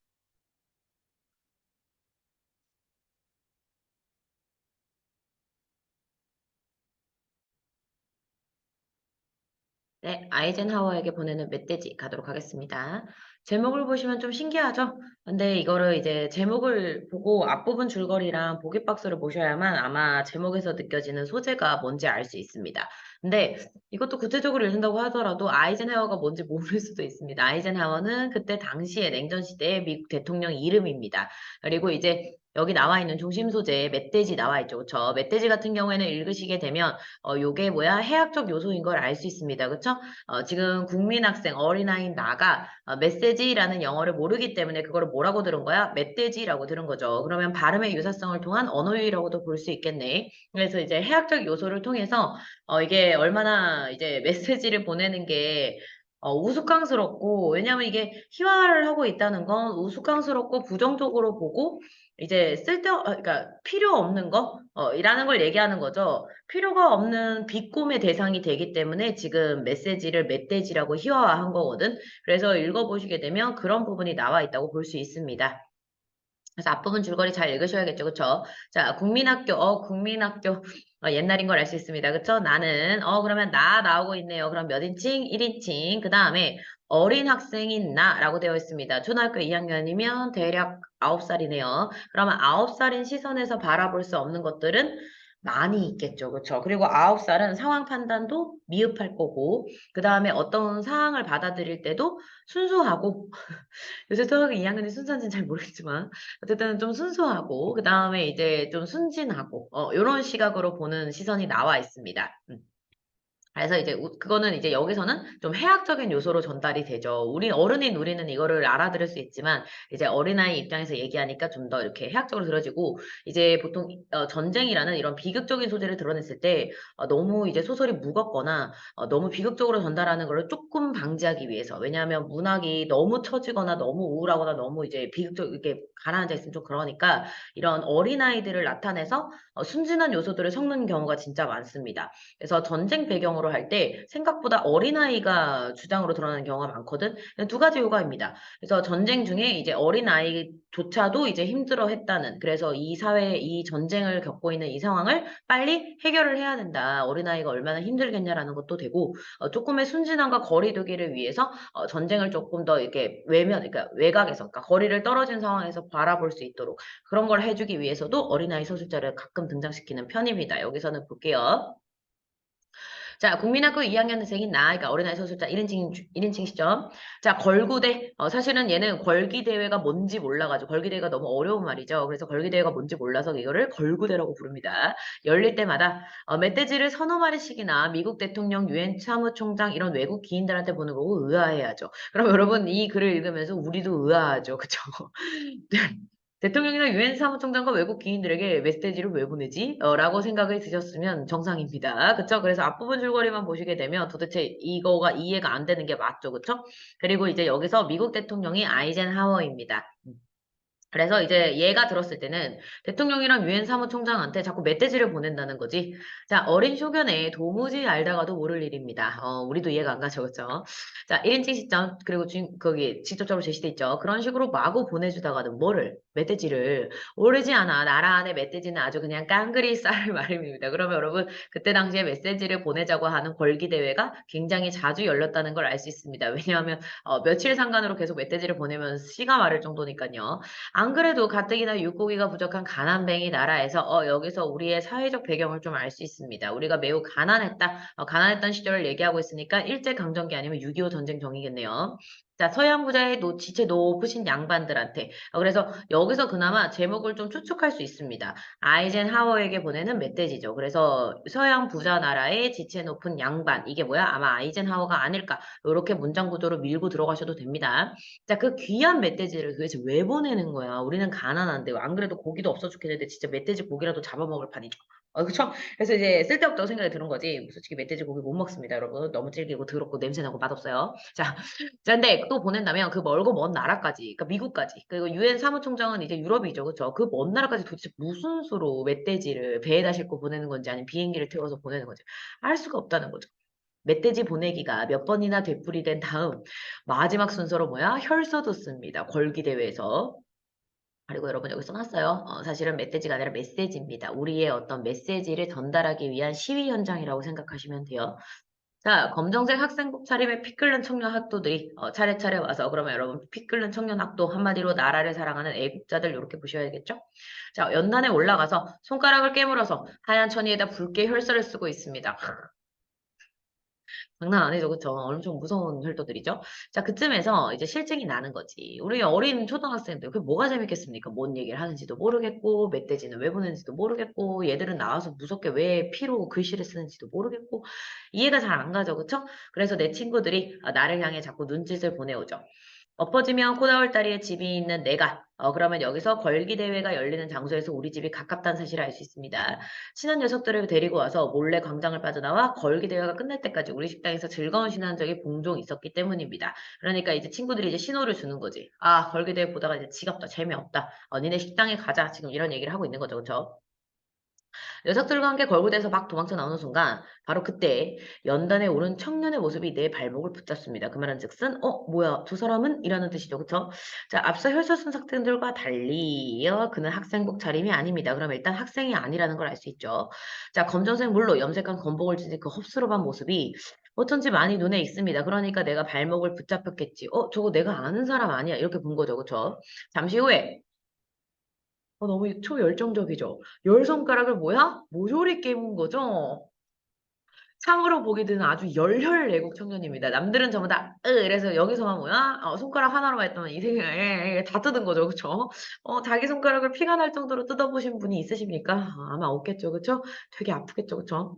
네, 아이젠하워에게 보내는 멧돼지 가도록 하겠습니다. 제목을 보시면 좀 신기하죠? 근데 이거를 이제 제목을 보고 앞부분 줄거리랑 보기박스를 보셔야만 아마 제목에서 느껴지는 소재가 뭔지 알 수 있습니다. 근데 이것도 구체적으로 읽는다고 하더라도 아이젠하워가 뭔지 모를 수도 있습니다. 아이젠하워는 그때 당시에 냉전 시대의 미국 대통령 이름입니다. 그리고 이제 여기 나와 있는 중심 소재 멧돼지 나와 있죠. 그쵸? 멧돼지 같은 경우에는 읽으시게 되면 요게 뭐야? 해학적 요소인 걸 알 수 있습니다. 그쵸? 지금 국민학생 어린아이인 나가 메시지라는 영어를 모르기 때문에 그거를 뭐라고 들은 거야? 멧돼지라고 들은 거죠. 그러면 발음의 유사성을 통한 언어유희라고도 볼 수 있겠네. 그래서 이제 해학적 요소를 통해서 이게 얼마나 이제 메시지를 보내는 게 우스꽝스럽고, 왜냐면 이게 희화를 하고 있다는 건 우스꽝스럽고 부정적으로 보고, 이제 그러니까 필요 없는 거, 이라는 걸 얘기하는 거죠. 필요가 없는 비꼼의 대상이 되기 때문에 지금 메시지를 멧돼지라고 희화화한 거거든. 그래서 읽어보시게 되면 그런 부분이 나와 있다고 볼 수 있습니다. 그래서 앞부분 줄거리 잘 읽으셔야겠죠. 그쵸? 자, 국민학교. 옛날인 걸 알 수 있습니다. 그쵸? 나는, 그러면 나 나오고 있네요. 그럼 몇 인칭? 1인칭. 그 다음에 어린 학생인 나라고 되어 있습니다. 초등학교 2학년이면 대략 9살이네요. 그러면 9살인 시선에서 바라볼 수 없는 것들은 많이 있겠죠. 그쵸? 그리고 9살은 상황 판단도 미흡할 거고, 그 다음에 어떤 상황을 받아들일 때도 순수하고, 요새 초등학교 2학년이 순수한지는 잘 모르겠지만 어쨌든 좀 순수하고 그다음에 이제 좀 순진하고 요런 시각으로 보는 시선이 나와 있습니다. 그래서 이제 그거는 이제 여기서는 좀 해학적인 요소로 전달이 되죠. 우리 어른인 우리는 이거를 알아들을 수 있지만 이제 어린아이 입장에서 얘기하니까 좀 더 이렇게 해학적으로 들어지고 이제 보통 전쟁이라는 이런 비극적인 소재를 드러냈을 때 너무 이제 소설이 무겁거나 너무 비극적으로 전달하는 걸 조금 방지하기 위해서 왜냐하면 문학이 너무 처지거나 너무 우울하거나 너무 이제 비극적 이렇게 가라앉아 있으면 좀 그러니까 이런 어린아이들을 나타내서 순진한 요소들을 섞는 경우가 진짜 많습니다. 그래서 전쟁 배경으로 할 때 생각보다 어린아이가 주장으로 드러나는 경우가 많거든. 두 가지 요가입니다. 그래서 전쟁 중에 이제 어린아이조차도 이제 힘들어 했다는, 그래서 이 사회, 이 전쟁을 겪고 있는 이 상황을 빨리 해결을 해야 된다. 어린아이가 얼마나 힘들겠냐라는 것도 되고, 조금의 순진함과 거리두기를 위해서 전쟁을 조금 더 이렇게 그러니까 외곽에서, 그러니까 거리를 떨어진 상황에서 바라볼 수 있도록 그런 걸 해주기 위해서도 어린아이 서술자를 가끔 등장시키는 편입니다. 여기서는 볼게요. 자, 국민학교 2학년생인 나, 그러니까 어린아이 소설자 1인칭 시점. 자, 걸구대. 사실은 얘는 걸기대회가 뭔지 몰라가지고, 걸기대회가 너무 어려운 말이죠. 그래서 걸기대회가 뭔지 몰라서 이거를 걸구대라고 부릅니다. 열릴 때마다, 멧돼지를 서너 마리씩이나 미국 대통령, 유엔 사무총장, 이런 외국 기인들한테 보는 거고 의아해야죠. 그럼 여러분 이 글을 읽으면서 우리도 의아하죠. 그쵸? 대통령이나 유엔 사무총장과 외국 기인들에게 메시지를 왜 보내지? 라고 생각을 드셨으면 정상입니다. 그쵸? 그래서 앞부분 줄거리만 보시게 되면 도대체 이거가 이해가 안 되는 게 맞죠. 그쵸? 그리고 이제 여기서 미국 대통령이 아이젠하워입니다. 그래서 이제 얘가 들었을 때는 대통령이랑 유엔 사무총장한테 자꾸 멧돼지를 보낸다는 거지. 자, 어린 쇼견에 도무지 알다가도 모를 일입니다. 우리도 이해가 안 가죠, 그죠? 자, 1인칭 시점, 그리고 거기 직접적으로 제시돼 있죠. 그런 식으로 마구 보내주다가는 뭐를? 멧돼지를. 오르지 않아. 나라 안에 멧돼지는 아주 그냥 깡그리 쌀 말입니다. 그러면 여러분, 그때 당시에 메시지를 보내자고 하는 걸기대회가 굉장히 자주 열렸다는 걸 알 수 있습니다. 왜냐하면, 며칠 상간으로 계속 멧돼지를 보내면 씨가 마를 정도니까요. 안 그래도 가뜩이나 육고기가 부족한 가난뱅이 나라에서 여기서 우리의 사회적 배경을 좀 알 수 있습니다. 우리가 매우 가난했다. 가난했던 시절을 얘기하고 있으니까 일제강점기 아니면 6.25 전쟁 정이겠네요. 자, 서양 부자의 지체 높으신 양반들한테. 그래서 여기서 그나마 제목을 좀 추측할 수 있습니다. 아이젠하워에게 보내는 멧돼지죠. 그래서 서양 부자 나라의 지체 높은 양반. 이게 뭐야? 아마 아이젠하워가 아닐까. 이렇게 문장 구조로 밀고 들어가셔도 됩니다. 자, 그 귀한 멧돼지를 도대체 왜 보내는 거야? 우리는 가난한데, 안 그래도 고기도 없어 죽겠는데, 진짜 멧돼지 고기라도 잡아먹을 판이죠. 그쵸? 그래서 이제 쓸데없다고 생각이 드는 거지. 솔직히 멧돼지 고기 못 먹습니다, 여러분. 너무 질기고 더럽고 냄새나고 맛없어요. 자, 자, 근데 또 보낸다면 그 멀고 먼 나라까지, 그러니까 미국까지, 그리고 유엔 사무총장은 이제 유럽이죠, 그쵸? 그 먼 나라까지 도대체 무슨 수로 멧돼지를 배에다 싣고 보내는 건지 아니면 비행기를 태워서 보내는 건지 알 수가 없다는 거죠. 멧돼지 보내기가 몇 번이나 되풀이된 다음 마지막 순서로 뭐야? 혈서도 씁니다. 걸기대회에서. 그리고 여러분 여기 써놨어요. 사실은 멧돼지가 아니라 메시지입니다. 우리의 어떤 메시지를 전달하기 위한 시위 현장이라고 생각하시면 돼요. 자, 검정색 학생복 차림의 피 끓는 청년 학도들이 차례차례 와서 그러면 여러분 피 끓는 청년 학도 한마디로 나라를 사랑하는 애국자들 이렇게 보셔야겠죠? 자, 연단에 올라가서 손가락을 깨물어서 하얀 천이에다 붉게 혈서를 쓰고 있습니다. 장난 아니죠. 그쵸? 엄청 무서운 혈도들이죠. 자, 그쯤에서 이제 실증이 나는 거지. 우리 어린 초등학생들, 그 뭐가 재밌겠습니까? 뭔 얘기를 하는지도 모르겠고, 멧돼지는 왜 보는지도 모르겠고, 얘들은 나와서 무섭게 왜 피로 글씨를 쓰는지도 모르겠고, 이해가 잘 안 가죠. 그쵸? 그래서 내 친구들이 나를 향해 자꾸 눈짓을 보내오죠. 엎어지면 코다울다리에 집이 있는 내가, 그러면 여기서 걸기 대회가 열리는 장소에서 우리 집이 가깝다는 사실을 알 수 있습니다. 친한 녀석들을 데리고 와서 몰래 광장을 빠져나와 걸기 대회가 끝날 때까지 우리 식당에서 즐거운 신나는 적이 종종 있었기 때문입니다. 그러니까 이제 친구들이 이제 신호를 주는 거지. 아, 걸기 대회 보다가 이제 지겹다, 재미없다. 니네 식당에 가자. 지금 이런 얘기를 하고 있는 거죠. 그쵸? 녀석들과 함께 걸그대에서 막 도망쳐 나오는 순간 바로 그때 연단에 오른 청년의 모습이 내 발목을 붙잡습니다. 그 말은즉슨 뭐야 두 사람은? 이라는 뜻이죠. 그쵸? 자 앞서 혈서순 학생들과 달리 그는 학생복 차림이 아닙니다. 그럼 일단 학생이 아니라는 걸 알 수 있죠. 자 검정색 물로 염색한 검복을 지닌 그 흡수로한 모습이 어쩐지 많이 눈에 익습니다. 그러니까 내가 발목을 붙잡혔겠지. 저거 내가 아는 사람 아니야. 이렇게 본 거죠. 그쵸? 잠시 후에 너무 초열정적이죠. 열 손가락을 뭐야? 모조리 깨문 거죠. 참으로 보기 드는 아주 열혈 애국 청년입니다. 남들은 전부 다 이래서 여기서만 뭐야? 손가락 하나로만 했더니 이 생각에 다 뜯은 거죠. 그쵸? 자기 손가락을 피가 날 정도로 뜯어보신 분이 있으십니까? 아마 없겠죠. 그쵸? 되게 아프겠죠. 그쵸?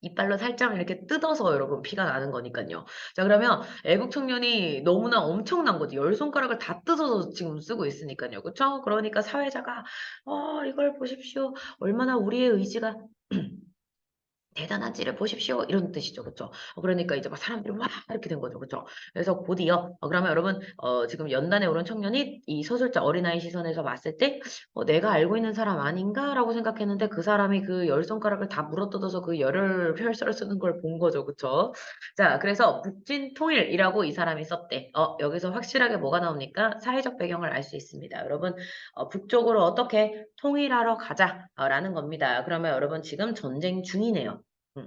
이빨로 살짝 이렇게 뜯어서 여러분 피가 나는 거니까요. 자 그러면 애국 청년이 너무나 엄청난 거지. 열 손가락을 다 뜯어서 지금 쓰고 있으니까요. 그쵸? 그러니까 사회자가 이걸 보십시오. 얼마나 우리의 의지가 대단한지를 보십시오. 이런 뜻이죠. 그쵸? 그러니까 이제 막 사람들이 와 이렇게 된 거죠. 그쵸? 그래서 곧이어 그러면 여러분 지금 연단에 오른 청년이 이 서술자 어린아이 시선에서 봤을 때 '내가 알고 있는 사람 아닌가?'라고 생각했는데 그 사람이 그 열 손가락을 다 물어뜯어서 그 열을 펼쳐를 쓰는 걸 본 거죠. 그쵸? 자 그래서 북진통일이라고 이 사람이 썼대. 여기서 확실하게 뭐가 나옵니까? 사회적 배경을 알 수 있습니다. 여러분 북쪽으로 어떻게 통일하러 가자 라는 겁니다. 그러면 여러분 지금 전쟁 중이네요.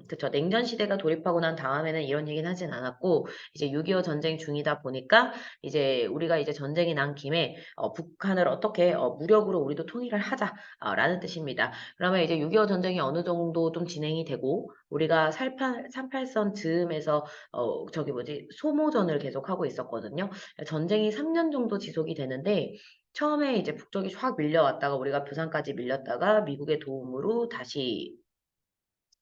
그쵸. 냉전 시대가 돌입하고 난 다음에는 이런 얘기는 하진 않았고, 이제 6.25 전쟁 중이다 보니까, 이제 우리가 이제 전쟁이 난 김에, 북한을 어떻게, 무력으로 우리도 통일을 하자, 라는 뜻입니다. 그러면 이제 6.25 전쟁이 어느 정도 좀 진행이 되고, 우리가 38선 즈음에서, 저기 뭐지, 소모전을 계속하고 있었거든요. 전쟁이 3년 정도 지속이 되는데, 처음에 이제 북쪽이 확 밀려왔다가 우리가 부산까지 밀렸다가 미국의 도움으로 다시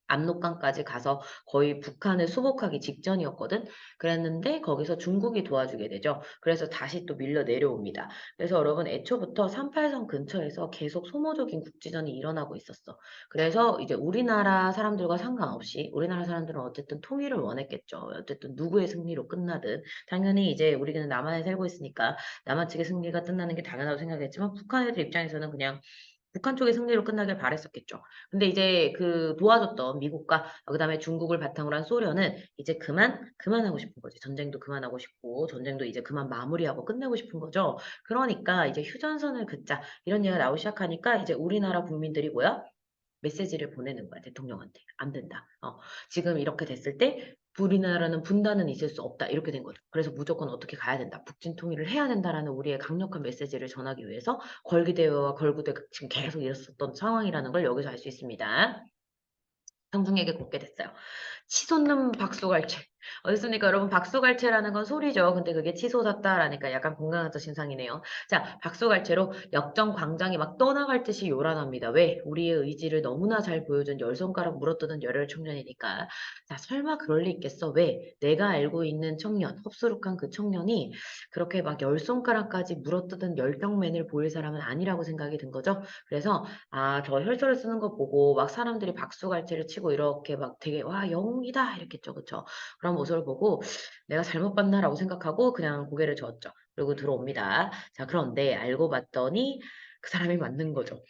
압록강까지 가서 거의 북한을 수복하기 직전이었거든. 그랬는데 거기서 중국이 도와주게 되죠. 그래서 다시 또 밀려 내려옵니다. 그래서 여러분 애초부터 38선 근처에서 계속 소모적인 국지전이 일어나고 있었어. 그래서 이제 우리나라 사람들과 상관없이 우리나라 사람들은 어쨌든 통일을 원했겠죠. 어쨌든 누구의 승리로 끝나든 당연히 이제 우리는 남한에 살고 있으니까 남한 측의 승리가 끝나는 게 당연하다고 생각했지만 북한 애들 입장에서는 그냥 북한 쪽의 승리로 끝나길 바랬었겠죠. 근데 이제 그 도와줬던 미국과 그다음에 중국을 바탕으로 한 소련은 이제 그만하고 싶은 거지. 전쟁도 그만하고 싶고 전쟁도 이제 그만 마무리하고 끝내고 싶은 거죠. 그러니까 이제 휴전선을 긋자 이런 얘기가 나오기 시작하니까 이제 우리나라 국민들이 뭐야? 메시지를 보내는 거야, 대통령한테. 안 된다. 지금 이렇게 됐을 때 우리나라는 분단은 있을 수 없다. 이렇게 된 거죠. 그래서 무조건 어떻게 가야 된다. 북진 통일을 해야 된다라는 우리의 강력한 메시지를 전하기 위해서 걸기대회와 걸구대가 지금 계속 일었었던 상황이라는 걸 여기서 알 수 있습니다. 성중에게 곱게 됐어요. 치솟는 박수갈채. 어딨습니까? 여러분, 박수갈채라는 건 소리죠. 근데 그게 치솟았다라니까 약간 건강한 신상이네요. 자, 박수갈채로 역정 광장이 막 떠나갈 듯이 요란합니다. 왜? 우리의 의지를 너무나 잘 보여준 열 손가락 물어뜯은 열혈 청년이니까. 자, 설마 그럴 리 있겠어? 왜? 내가 알고 있는 청년, 흡수룩한 그 청년이 그렇게 막 열 손가락까지 물어뜯은 열병맨을 보일 사람은 아니라고 생각이 든 거죠. 그래서 저 혈서를 쓰는 거 보고 막 사람들이 박수갈채를 치고 이렇게 막 되게 와 영웅이다 이렇게 했죠. 그쵸? 그런 모습을 보고 내가 잘못 봤나라고 생각하고 그냥 고개를 저었죠. 그리고 들어옵니다. 자 그런데 알고 봤더니 그 사람이 맞는 거죠.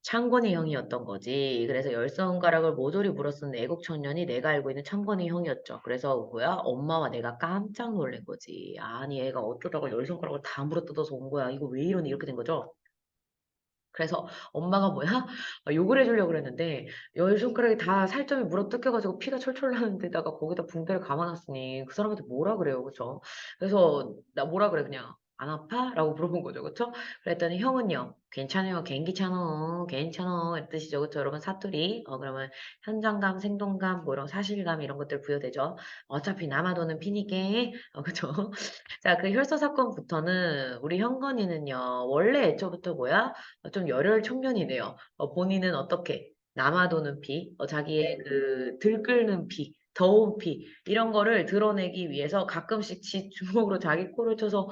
창건이 형이었던 거지. 그래서 열 손가락을 모조리 물어쓴 애국 청년이 내가 알고 있는 창건이 형이었죠. 그래서 뭐야? 엄마와 내가 깜짝 놀란 거지. 아니 애가 어쩌다가 열 손가락을 다 물어뜯어서 온 거야. 이거 왜 이러니? 이렇게 된 거죠. 그래서 엄마가 뭐야? 욕을 해 주려고 그랬는데 열 손가락이 다 살점이 물어뜯겨 가지고 피가 철철 나는 데다가 거기다 붕대를 감아 놨으니 그 사람한테 뭐라 그래요. 그죠? 그래서 나 뭐라 그래 그냥. 안 아파? 라고 물어본 거죠. 그쵸? 그랬더니 형은요. 괜찮아요. 괜찮어. 괜찮어. 이런 뜻이죠. 그쵸? 여러분 사투리. 그러면 현장감, 생동감, 뭐 이런 사실감 이런 것들 부여되죠. 어차피 남아도는 피니께. 그쵸? 자, 그 혈서 사건부터는 우리 현건이는요. 원래 애초부터 뭐야? 좀 열혈 청년이네요. 본인은 어떻게? 남아도는 피, 자기의 그 들끓는 피, 더운 피 이런 거를 드러내기 위해서 가끔씩 지 주먹으로 자기 코를 쳐서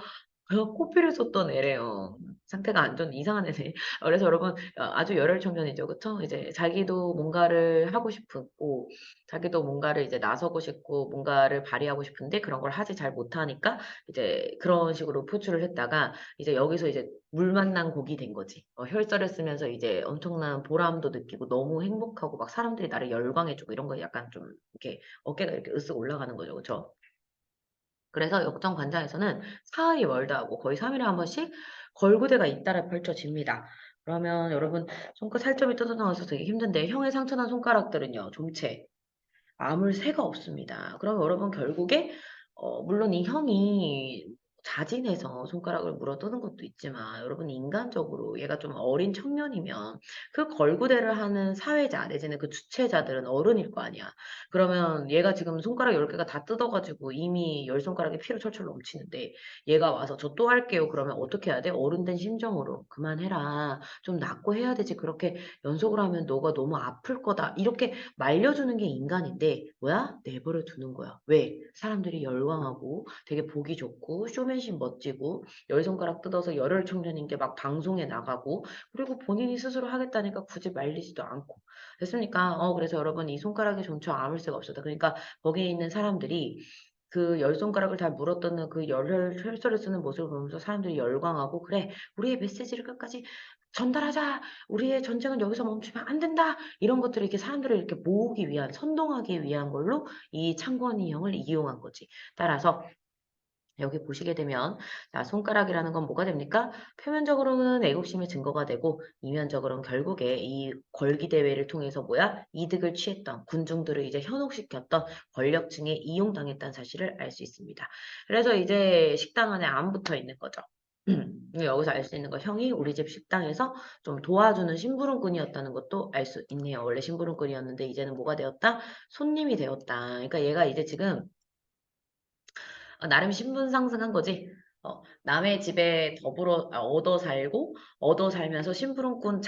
코피를 쏟던 애래요. 상태가 안 좋은 이상한 애네. 그래서 여러분 아주 열혈 청년이죠. 그쵸? 이제 자기도 뭔가를 하고 싶고 자기도 뭔가를 이제 나서고 싶고 뭔가를 발휘하고 싶은데 그런 걸 하지 잘 못하니까 이제 그런 식으로 표출을 했다가 이제 여기서 이제 물 만난 곡이 된 거지. 혈서를 쓰면서 이제 엄청난 보람도 느끼고 너무 행복하고 막 사람들이 나를 열광해주고 이런 거 약간 좀 이렇게 어깨가 이렇게 으쓱 올라가는 거죠. 그쵸? 그래서 역정관장에서는 사흘이 멀다 하고 거의 3일에 한 번씩 걸구대가 잇따라 펼쳐집니다. 그러면 여러분 손끝 살점이 뜯어나와서 되게 힘든데 형의 상처난 손가락들은요. 좀채 아물 새가 없습니다. 그럼 여러분 결국에 물론 이 형이 자진해서 손가락을 물어뜯은 것도 있지만 여러분 인간적으로 얘가 좀 어린 청년이면 그 걸구대를 하는 사회자 내지는 그 주체자들은 어른일 거 아니야. 그러면 얘가 지금 손가락 10개가 다 뜯어가지고 이미 10손가락에 피로 철철 넘치는데 얘가 와서 저 또 할게요. 그러면 어떻게 해야 돼? 어른 된 심정으로 그만해라. 좀 낫고 해야 되지. 그렇게 연속으로 하면 너가 너무 아플 거다. 이렇게 말려주는 게 인간인데 뭐야? 내버려 두는 거야. 왜? 사람들이 열광하고 되게 보기 좋고 쇼맨십 멋지고 열 손가락 뜯어서 열혈 청년인 게 막 방송에 나가고 그리고 본인이 스스로 하겠다니까 굳이 말리지도 않고 됐습니까? 그래서 여러분 이 손가락에 종초 아물 새가 없었다. 그러니까 거기에 있는 사람들이 그 열 손가락을 다 물어뜯는 그 열혈 혈서를 쓰는 모습을 보면서 사람들이 열광하고 그래 우리의 메시지를 끝까지 전달하자. 우리의 전쟁은 여기서 멈추면 안 된다. 이런 것들을 이렇게 사람들을 이렇게 모으기 위한, 선동하기 위한 걸로 이 창건이형을 이용한 거지. 따라서 여기 보시게 되면 자, 손가락이라는 건 뭐가 됩니까? 표면적으로는 애국심의 증거가 되고 이면적으로는 결국에 이 걸기 대회를 통해서 뭐야? 이득을 취했던 군중들을 이제 현혹시켰던 권력층에 이용당했다는 사실을 알 수 있습니다. 그래서 이제 식당 안에 안 붙어 있는 거죠. 여기서 알 수 있는 거 형이 우리 집 식당에서 좀 도와주는 심부름꾼이었다는 것도 알 수 있네요. 원래 심부름꾼이었는데 이제는 뭐가 되었다? 손님이 되었다. 그러니까 얘가 이제 지금 나름 신분 상승한 거지. 남의 집에 얻어 살고, 얻어 살면서 심부름꾼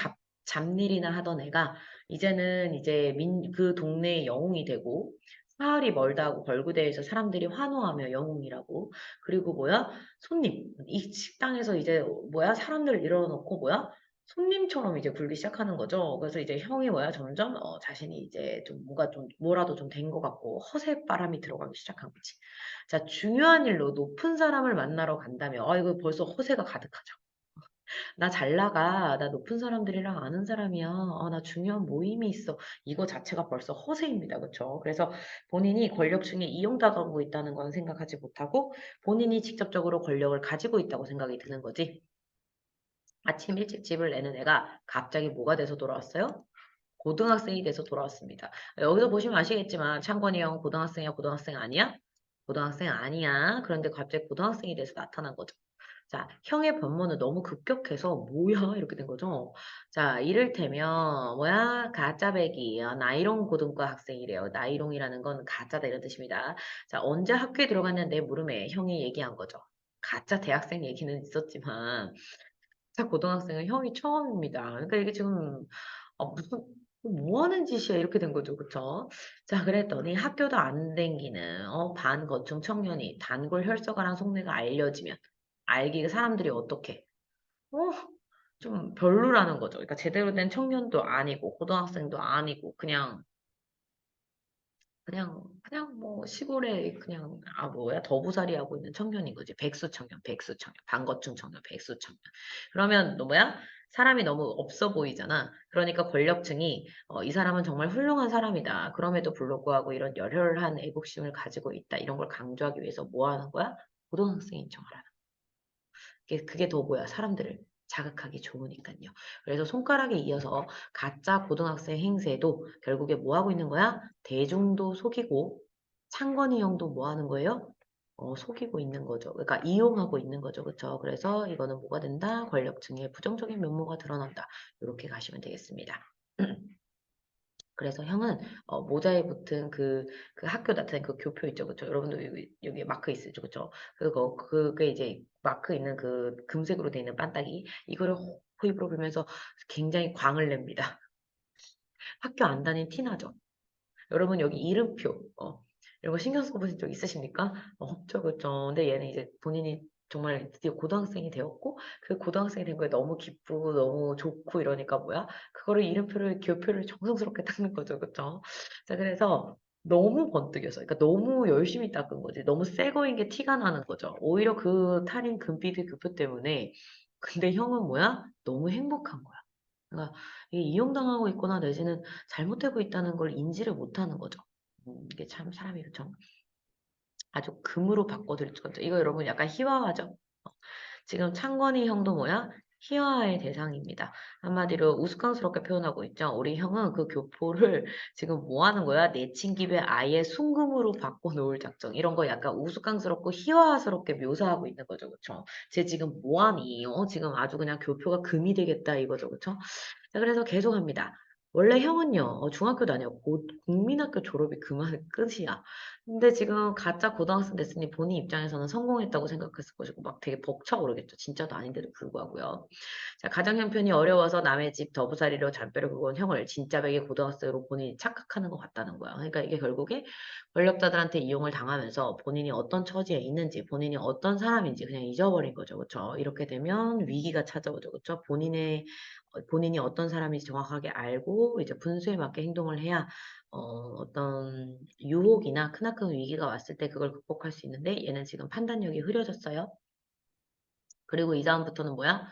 잡일이나 하던 애가, 이제는 이제 그 동네의 영웅이 되고, 사흘이 멀다 하고 벌구대에서 사람들이 환호하며 영웅이라고. 그리고 뭐야? 손님. 이 식당에서 이제 뭐야? 사람들 일어놓고 뭐야? 손님처럼 이제 굴기 시작하는 거죠. 그래서 이제 형이 뭐야? 점점 자신이 이제 좀 뭔가 좀 뭐라도 좀 된 것 같고 허세 바람이 들어가기 시작한 거지. 자, 중요한 일로 높은 사람을 만나러 간다면, 이거 벌써 허세가 가득하죠. 나 잘 나가. 나 높은 사람들이랑 아는 사람이야. 나 중요한 모임이 있어. 이거 자체가 벌써 허세입니다. 그쵸? 그래서 본인이 권력층에 이용당하고 있다는 건 생각하지 못하고 본인이 직접적으로 권력을 가지고 있다고 생각이 드는 거지. 아침 일찍 집을 내는 애가 갑자기 뭐가 돼서 돌아왔어요? 고등학생이 돼서 돌아왔습니다. 여기서 보시면 아시겠지만 창건이 형 고등학생이야, 고등학생 아니야? 고등학생 아니야. 그런데 갑자기 고등학생이 돼서 나타난 거죠. 자, 형의 변모는 너무 급격해서 뭐야? 이렇게 된 거죠. 자, 이를테면 뭐야? 가짜배기 나이롱 고등과 학생이래요. 나이롱이라는 건 가짜다 이런 뜻입니다. 자, 언제 학교에 들어갔는데 물음에 형이 얘기한 거죠. 가짜 대학생 얘기는 있었지만 가짜 고등학생은 형이 처음입니다. 그러니까 이게 지금 무슨 뭐 하는 짓이야 이렇게 된 거죠. 그쵸? 자 그랬더니 학교도 안 댕기는 반거충 청년이 단골 혈서가랑 속내가 알려지면 알기 사람들이 어떻게 어 좀 별로라는 거죠. 그러니까 제대로 된 청년도 아니고 고등학생도 아니고 그냥 뭐 시골에 그냥 뭐야 더부살이 하고 있는 청년인 거지. 백수 청년, 반거충 청년, 백수 청년. 그러면 너 뭐야? 사람이 너무 없어 보이잖아. 그러니까 권력층이 이 사람은 정말 훌륭한 사람이다. 그럼에도 불구하고 이런 열혈한 애국심을 가지고 있다. 이런 걸 강조하기 위해서 뭐 하는 거야? 고등학생인 척을 하는 그게 더 뭐야? 사람들을 자극하기 좋으니까요. 그래서 손가락에 이어서 가짜 고등학생 행세도 결국에 뭐 하고 있는 거야? 대중도 속이고 창건이 형도 뭐 하는 거예요? 속이고 있는 거죠. 그러니까 이용하고 있는 거죠. 그쵸? 그래서 이거는 뭐가 된다? 권력층의 부정적인 면모가 드러난다. 이렇게 가시면 되겠습니다. 그래서 형은 모자에 붙은 그 학교 나타낸 그 교표 있죠, 그쵸? 여러분들 여기 마크 있으죠, 그쵸? 그게 이제 마크 있는 그 금색으로 되어 있는 반딱이 이거를 호입으로 불면서 굉장히 광을 냅니다. 학교 안 다닌 티나죠? 여러분 여기 이름표 이런 거 신경 써보신 적 있으십니까? 없죠, 그죠? 근데 얘는 이제 본인이 정말 드디어 고등학생이 되었고 그 고등학생이 된 거에 너무 기쁘고 너무 좋고 이러니까 뭐야? 그거를 이름표를 교표를 정성스럽게 닦는 거죠, 그죠? 자, 그래서 너무 번뜩여서 그러니까 너무 열심히 닦은 거지. 너무 새 거인 게 티가 나는 거죠. 오히려 그 탈인 금빛의 교표 때문에. 근데 형은 뭐야? 너무 행복한 거야. 그러니까 이게 이용당하고 있거나 내지는 잘못되고 있다는 걸 인지를 못하는 거죠. 이게 참 사람이 그쵸? 아주 금으로 바꿔드릴 거죠. 이거 여러분 약간 희화화죠? 어, 지금 창건이 형도 뭐야? 희화화의 대상입니다. 한마디로 우스꽝스럽게 표현하고 있죠. 우리 형은 그 교포를 지금 뭐 하는 거야? 내친 김에 아예 순금으로 바꿔놓을 작정. 이런 거 약간 우스꽝스럽고 희화화스럽게 묘사하고 있는 거죠. 그쵸? 쟤 지금 뭐하니? 지금 아주 그냥 교표가 금이 되겠다 이거죠. 그쵸? 자, 그래서 계속합니다. 원래 형은요, 중학교 다녀 국민학교 졸업이 그만 끝이야. 근데 지금 가짜 고등학생 됐으니 본인 입장에서는 성공했다고 생각했을 것이고 막 되게 벅차오르겠죠. 진짜도 아닌데도 불구하고요. 자, 가정 형편이 어려워서 남의 집 더부살이로 잔뼈를 굵은 형을 진짜 백의 고등학생으로 본인이 착각하는 것 같다는 거야. 그러니까 이게 결국에 권력자들한테 이용을 당하면서 본인이 어떤 처지에 있는지, 본인이 어떤 사람인지 그냥 잊어버린 거죠. 그렇죠? 이렇게 되면 위기가 찾아오죠. 그렇죠? 본인이 어떤 사람인지 정확하게 알고 이제 분수에 맞게 행동을 해야 어떤 유혹이나 크나큰 위기가 왔을 때 그걸 극복할 수 있는데 얘는 지금 판단력이 흐려졌어요. 그리고 이 다음부터는 뭐야?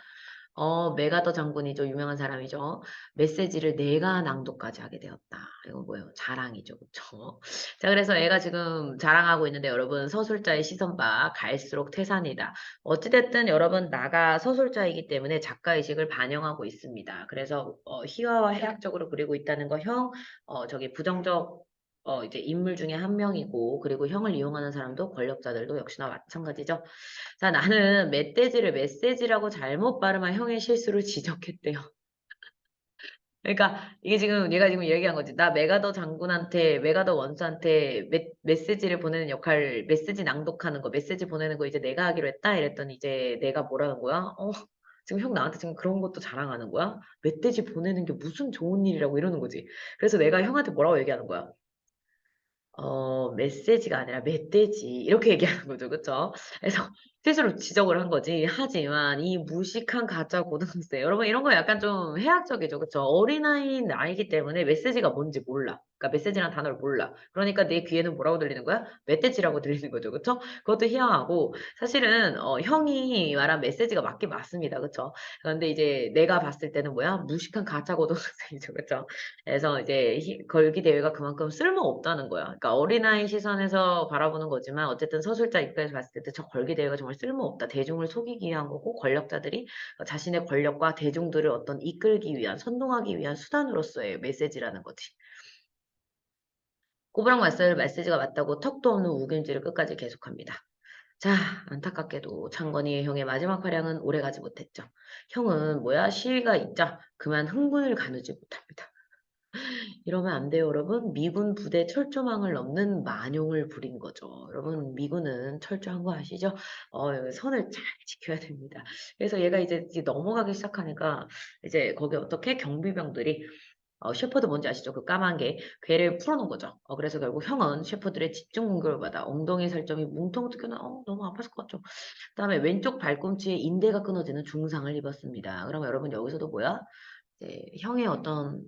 메가더 장군이죠. 유명한 사람이죠. 메시지를 내가 낭독까지 하게 되었다. 이거 뭐예요? 자랑이죠. 그쵸? 자, 그래서 애가 지금 자랑하고 있는데 여러분 서술자의 시선 봐. 갈수록 태산이다. 어찌됐든 여러분 나가 서술자이기 때문에 작가의식을 반영하고 있습니다. 그래서 희화와 해학적으로 그리고 있다는 거 형, 저기 부정적 이제 인물 중에 한 명이고 그리고 형을 이용하는 사람도 권력자들도 역시나 마찬가지죠. 자, 나는 멧돼지를 메시지라고 잘못 발음한 형의 실수를 지적했대요. 그러니까 이게 지금 얘가 지금 얘기한 거지. 나 메가더 장군한테, 메가더 원수한테 메시지를 보내는 역할, 메시지 낭독하는 거, 메시지 보내는 거 이제 내가 하기로 했다. 이랬더니 이제 내가 뭐라는 거야? 지금 형 나한테 지금 그런 것도 자랑하는 거야? 멧돼지 보내는 게 무슨 좋은 일이라고 이러는 거지. 그래서 내가 형한테 뭐라고 얘기하는 거야? 메시지가 아니라 멧돼지 이렇게 얘기하는 거죠. 그쵸? 그래서 스스로 지적을 한 거지. 하지만 이 무식한 가짜 고등학생 여러분 이런 거 약간 좀 해학적이죠. 그쵸? 어린아이인 나이기 때문에 메시지가 뭔지 몰라. 그러니까 메시지란 단어를 몰라. 그러니까 내 귀에는 뭐라고 들리는 거야? 멧돼지라고 들리는 거죠. 그쵸? 그것도 희한하고 사실은 형이 말한 메시지가 맞긴 맞습니다. 그쵸? 그런데 이제 내가 봤을 때는 뭐야? 무식한 가짜 고등학생이죠. 그쵸? 그래서 이제 걸기 대회가 그만큼 쓸모없다는 거야. 그러니까 어린아이 시선에서 바라보는 거지만 어쨌든 서술자 입장에서 봤을 때 저 걸기 대회가 정말 쓸모없다. 대중을 속이기 위한 거고 권력자들이 자신의 권력과 대중들을 어떤 이끌기 위한 선동하기 위한 수단으로서의 메시지라는 거지. 꼬부랑 메시지가 맞다고 턱도 없는 우김질을 끝까지 계속합니다. 자, 안타깝게도 창건이의 형의 마지막 활약은 오래가지 못했죠. 형은 뭐야 시위가 있자 그만 흥분을 가누지 못합니다. 이러면 안 돼요, 여러분. 미군 부대 철조망을 넘는 만용을 부린 거죠. 여러분, 미군은 철저한 거 아시죠? 선을 잘 지켜야 됩니다. 그래서 얘가 이제 넘어가기 시작하니까 이제 거기 어떻게 경비병들이 셰퍼드 뭔지 아시죠? 그 까만 게 괴를 풀어놓은 거죠. 그래서 결국 형은 셰퍼들의 집중 공격을 받아 엉덩이 살점이 뭉텅 뜯겨나 너무 아팠을 것 같죠. 그다음에 왼쪽 발꿈치에 인대가 끊어지는 중상을 입었습니다. 그럼 여러분 여기서도 뭐야? 이제 형의 어떤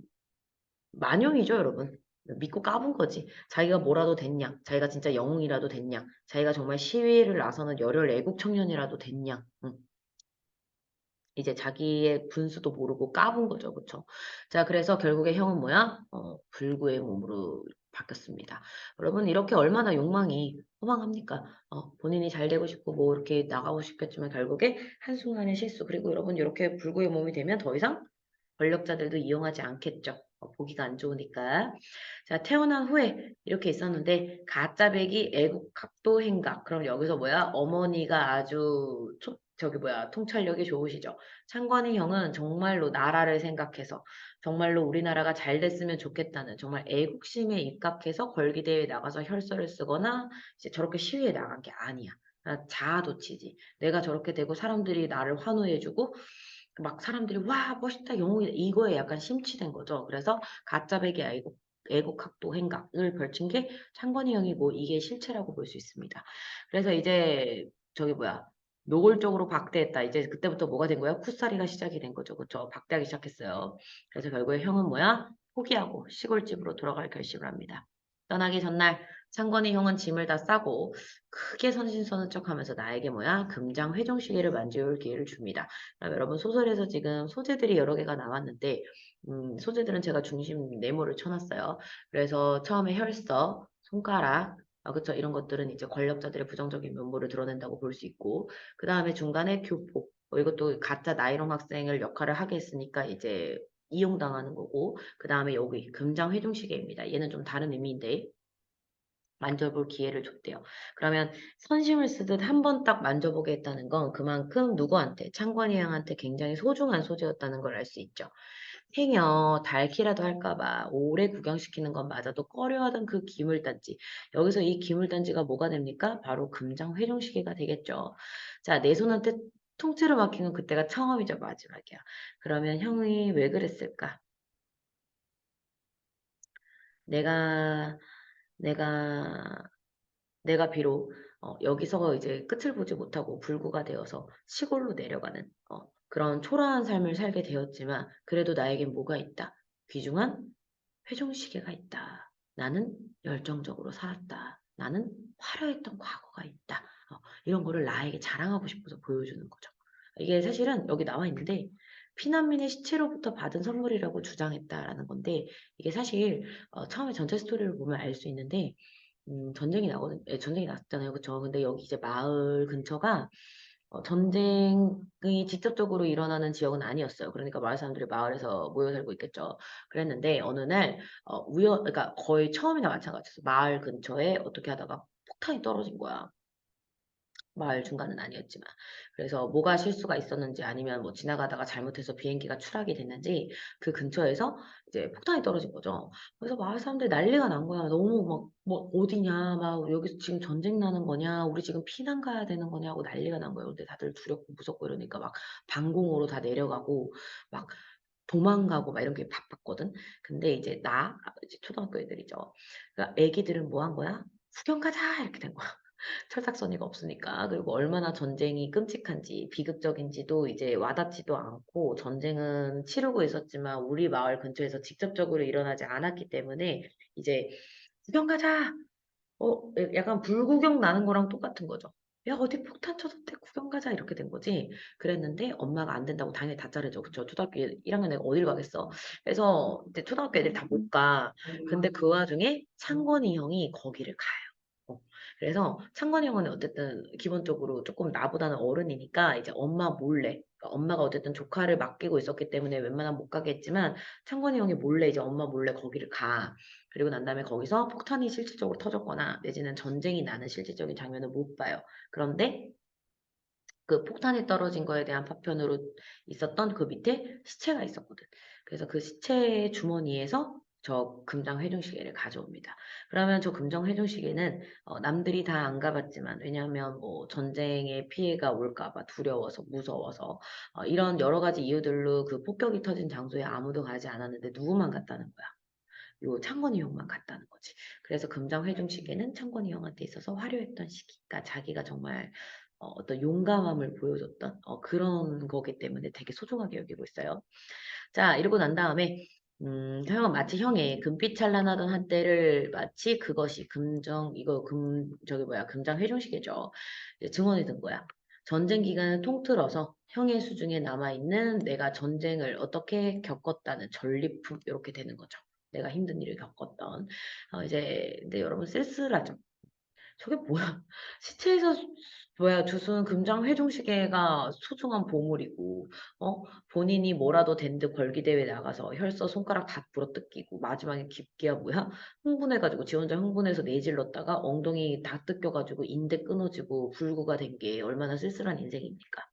만용이죠, 여러분. 믿고 까본 거지. 자기가 뭐라도 됐냐, 자기가 진짜 영웅이라도 됐냐, 자기가 정말 시위를 나서는 열혈 애국 청년이라도 됐냐. 응. 이제 자기의 분수도 모르고 까본 거죠, 그쵸? 자, 그래서 결국에 형은 뭐야? 불구의 몸으로 바뀌었습니다. 여러분, 이렇게 얼마나 욕망이 허망합니까? 본인이 잘 되고 싶고, 뭐, 이렇게 나가고 싶겠지만, 결국에 한순간의 실수. 그리고 여러분, 이렇게 불구의 몸이 되면 더 이상 권력자들도 이용하지 않겠죠. 보기가 안 좋으니까. 자, 태어난 후에 이렇게 있었는데 가짜배기 애국학도 행각. 그럼 여기서 뭐야? 어머니가 아주 저기 뭐야 통찰력이 좋으시죠. 창건이 형은 정말로 나라를 생각해서 정말로 우리나라가 잘 됐으면 좋겠다는 정말 애국심에 입각해서 걸기대회에 나가서 혈서를 쓰거나 이제 저렇게 시위에 나간 게 아니야. 자아도취지. 내가 저렇게 되고 사람들이 나를 환호해주고 막 사람들이 와 멋있다 영웅이다 이거에 약간 심취된 거죠. 그래서 가짜배기 애국학도 행각을 벌친 게 창건이 형이고 이게 실체라고 볼 수 있습니다. 그래서 이제 저기 뭐야 노골적으로 박대했다. 이제 그때부터 뭐가 된 거야? 쿠사리가 시작이 된 거죠. 그쵸? 박대하기 시작했어요. 그래서 결국에 형은 뭐야? 포기하고 시골집으로 돌아갈 결심을 합니다. 떠나기 전날 창건이 형은 짐을 다 싸고 크게 선신서는 척하면서 나에게 뭐야? 금장 회종시계를 만져볼 기회를 줍니다. 여러분 소설에서 지금 소재들이 여러 개가 나왔는데 소재들은 제가 중심 네모를 쳐놨어요. 그래서 처음에 혈서, 손가락, 그쵸 이런 것들은 이제 권력자들의 부정적인 면모를 드러낸다고 볼 수 있고 그 다음에 중간에 교포 이것도 가짜 나이롱 학생을 역할을 하게 했으니까 이제 이용당하는 거고 그 다음에 여기 금장 회중시계입니다. 얘는 좀 다른 의미인데 만져볼 기회를 줬대요. 그러면 선심을 쓰듯 한 번 딱 만져보게 했다는 건 그만큼 누구한테, 창관이 형한테 굉장히 소중한 소재였다는 걸 알 수 있죠. 행여 닳기라도 할까봐 오래 구경시키는 건 맞아도 꺼려하던 그 기물단지. 여기서 이 기물단지가 뭐가 됩니까? 바로 금장 회종시계가 되겠죠. 자, 내 손한테 통째로 막힌 건 그때가 처음이자 마지막이야. 그러면 형이 왜 그랬을까? 내가, 내가 내가 비록 여기서 이제 끝을 보지 못하고 불구가 되어서 시골로 내려가는 그런 초라한 삶을 살게 되었지만 그래도 나에겐 뭐가 있다. 귀중한 회종시계가 있다. 나는 열정적으로 살았다. 나는 화려했던 과거가 있다. 이런 거를 나에게 자랑하고 싶어서 보여주는 거죠. 이게 사실은 여기 나와 있는데 피난민의 시체로부터 받은 선물이라고 주장했다라는 건데 이게 사실 처음에 전체 스토리를 보면 알 수 있는데 전쟁이 나거든, 예, 전쟁이 났잖아요. 그쵸? 근데 여기 이제 마을 근처가 전쟁이 직접적으로 일어나는 지역은 아니었어요. 그러니까 마을 사람들이 마을에서 모여 살고 있겠죠. 그랬는데 어느 날 그러니까 거의 처음이나 마찬가지였어. 마을 근처에 어떻게 하다가 폭탄이 떨어진 거야. 마을 중간은 아니었지만. 그래서 뭐가 실수가 있었는지 아니면 뭐 지나가다가 잘못해서 비행기가 추락이 됐는지 그 근처에서 이제 폭탄이 떨어진 거죠. 그래서 마을 사람들이 난리가 난 거야. 너무 막, 뭐, 어디냐, 막, 여기서 지금 전쟁 나는 거냐, 우리 지금 피난 가야 되는 거냐고 난리가 난 거예요. 근데 다들 두렵고 무섭고 이러니까 막 방공호로 다 내려가고 막 도망가고 막 이런 게 바빴거든. 근데 이제 이제 초등학교 애들이죠. 그러니까 애기들은 뭐 한 거야? 구경 가자! 이렇게 된 거야. 철딱서니가 없으니까. 그리고 얼마나 전쟁이 끔찍한지, 비극적인지도 이제 와닿지도 않고, 전쟁은 치르고 있었지만, 우리 마을 근처에서 직접적으로 일어나지 않았기 때문에, 이제, 구경 가자! 약간 불구경 나는 거랑 똑같은 거죠. 야, 어디 폭탄 쳐졌대, 구경 가자, 이렇게 된 거지. 그랬는데, 엄마가 안 된다고 당연히 다 자르죠. 그쵸? 초등학교 1학년 애가 어딜 가겠어. 그래서, 이제 초등학교 애들이 다 못 가. 근데 그 와중에 창건이 형이 거기를 가요. 그래서 창건이 형은 어쨌든 기본적으로 조금 나보다는 어른이니까 이제 엄마 몰래 그러니까 엄마가 어쨌든 조카를 맡기고 있었기 때문에 웬만하면 못 가겠지만 창건이 형이 몰래 이제 엄마 몰래 거기를 가. 그리고 난 다음에 거기서 폭탄이 실질적으로 터졌거나 내지는 전쟁이 나는 실질적인 장면을 못 봐요. 그런데 그 폭탄이 떨어진 거에 대한 파편으로 있었던 그 밑에 시체가 있었거든. 그래서 그 시체의 주머니에서 저 금장 회중시계를 가져옵니다. 그러면 저 금장 회중시계는 남들이 다 안 가봤지만 왜냐하면 뭐 전쟁의 피해가 올까 봐 두려워서 무서워서 이런 여러 가지 이유들로 그 폭격이 터진 장소에 아무도 가지 않았는데 누구만 갔다는 거야. 요 창건이 형만 갔다는 거지. 그래서 금장 회중시계는 창건이 형한테 있어서 화려했던 시기. 그러니까 자기가 정말 어떤 용감함을 보여줬던 그런 거기 때문에 되게 소중하게 여기고 있어요. 자, 이러고 난 다음에 형은 마치 형의 금빛 찬란하던 한때를 마치 그것이 저기 뭐야 금장 회중시계죠. 이제 증언이 든 거야. 전쟁 기간을 통틀어서 형의 수중에 남아있는 내가 전쟁을 어떻게 겪었다는 전리품 이렇게 되는 거죠. 내가 힘든 일을 겪었던 이제 근데 여러분 쓸쓸하죠. 저게 뭐야? 시체에서 뭐야 주스는 금장 회중시계가 소중한 보물이고 본인이 뭐라도 된 듯 걸기대회 나가서 혈서 손가락 다 부러뜯기고 마지막에 깊기야 뭐야? 흥분해가지고 지 혼자 흥분해서 내질렀다가 엉덩이 다 뜯겨가지고 인대 끊어지고 불구가 된 게 얼마나 쓸쓸한 인생입니까?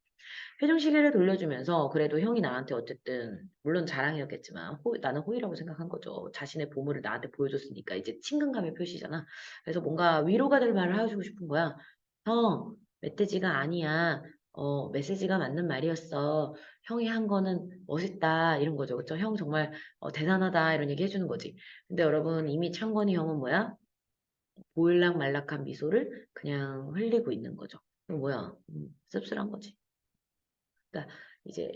회중시계를 돌려주면서 그래도 형이 나한테 어쨌든 물론 자랑이었겠지만 나는 호의라고 생각한 거죠. 자신의 보물을 나한테 보여줬으니까 이제 친근감의 표시잖아. 그래서 뭔가 위로가 될 말을 해주고 싶은 거야. 형, 멧돼지가 아니야. 메시지가 맞는 말이었어. 형이 한 거는 멋있다. 이런 거죠. 그쵸? 형 정말 대단하다. 이런 얘기 해주는 거지. 근데 여러분 이미 창건이 형은 뭐야? 보일락말락한 미소를 그냥 흘리고 있는 거죠. 그럼 뭐야? 씁쓸한 거지. 그러니까 이제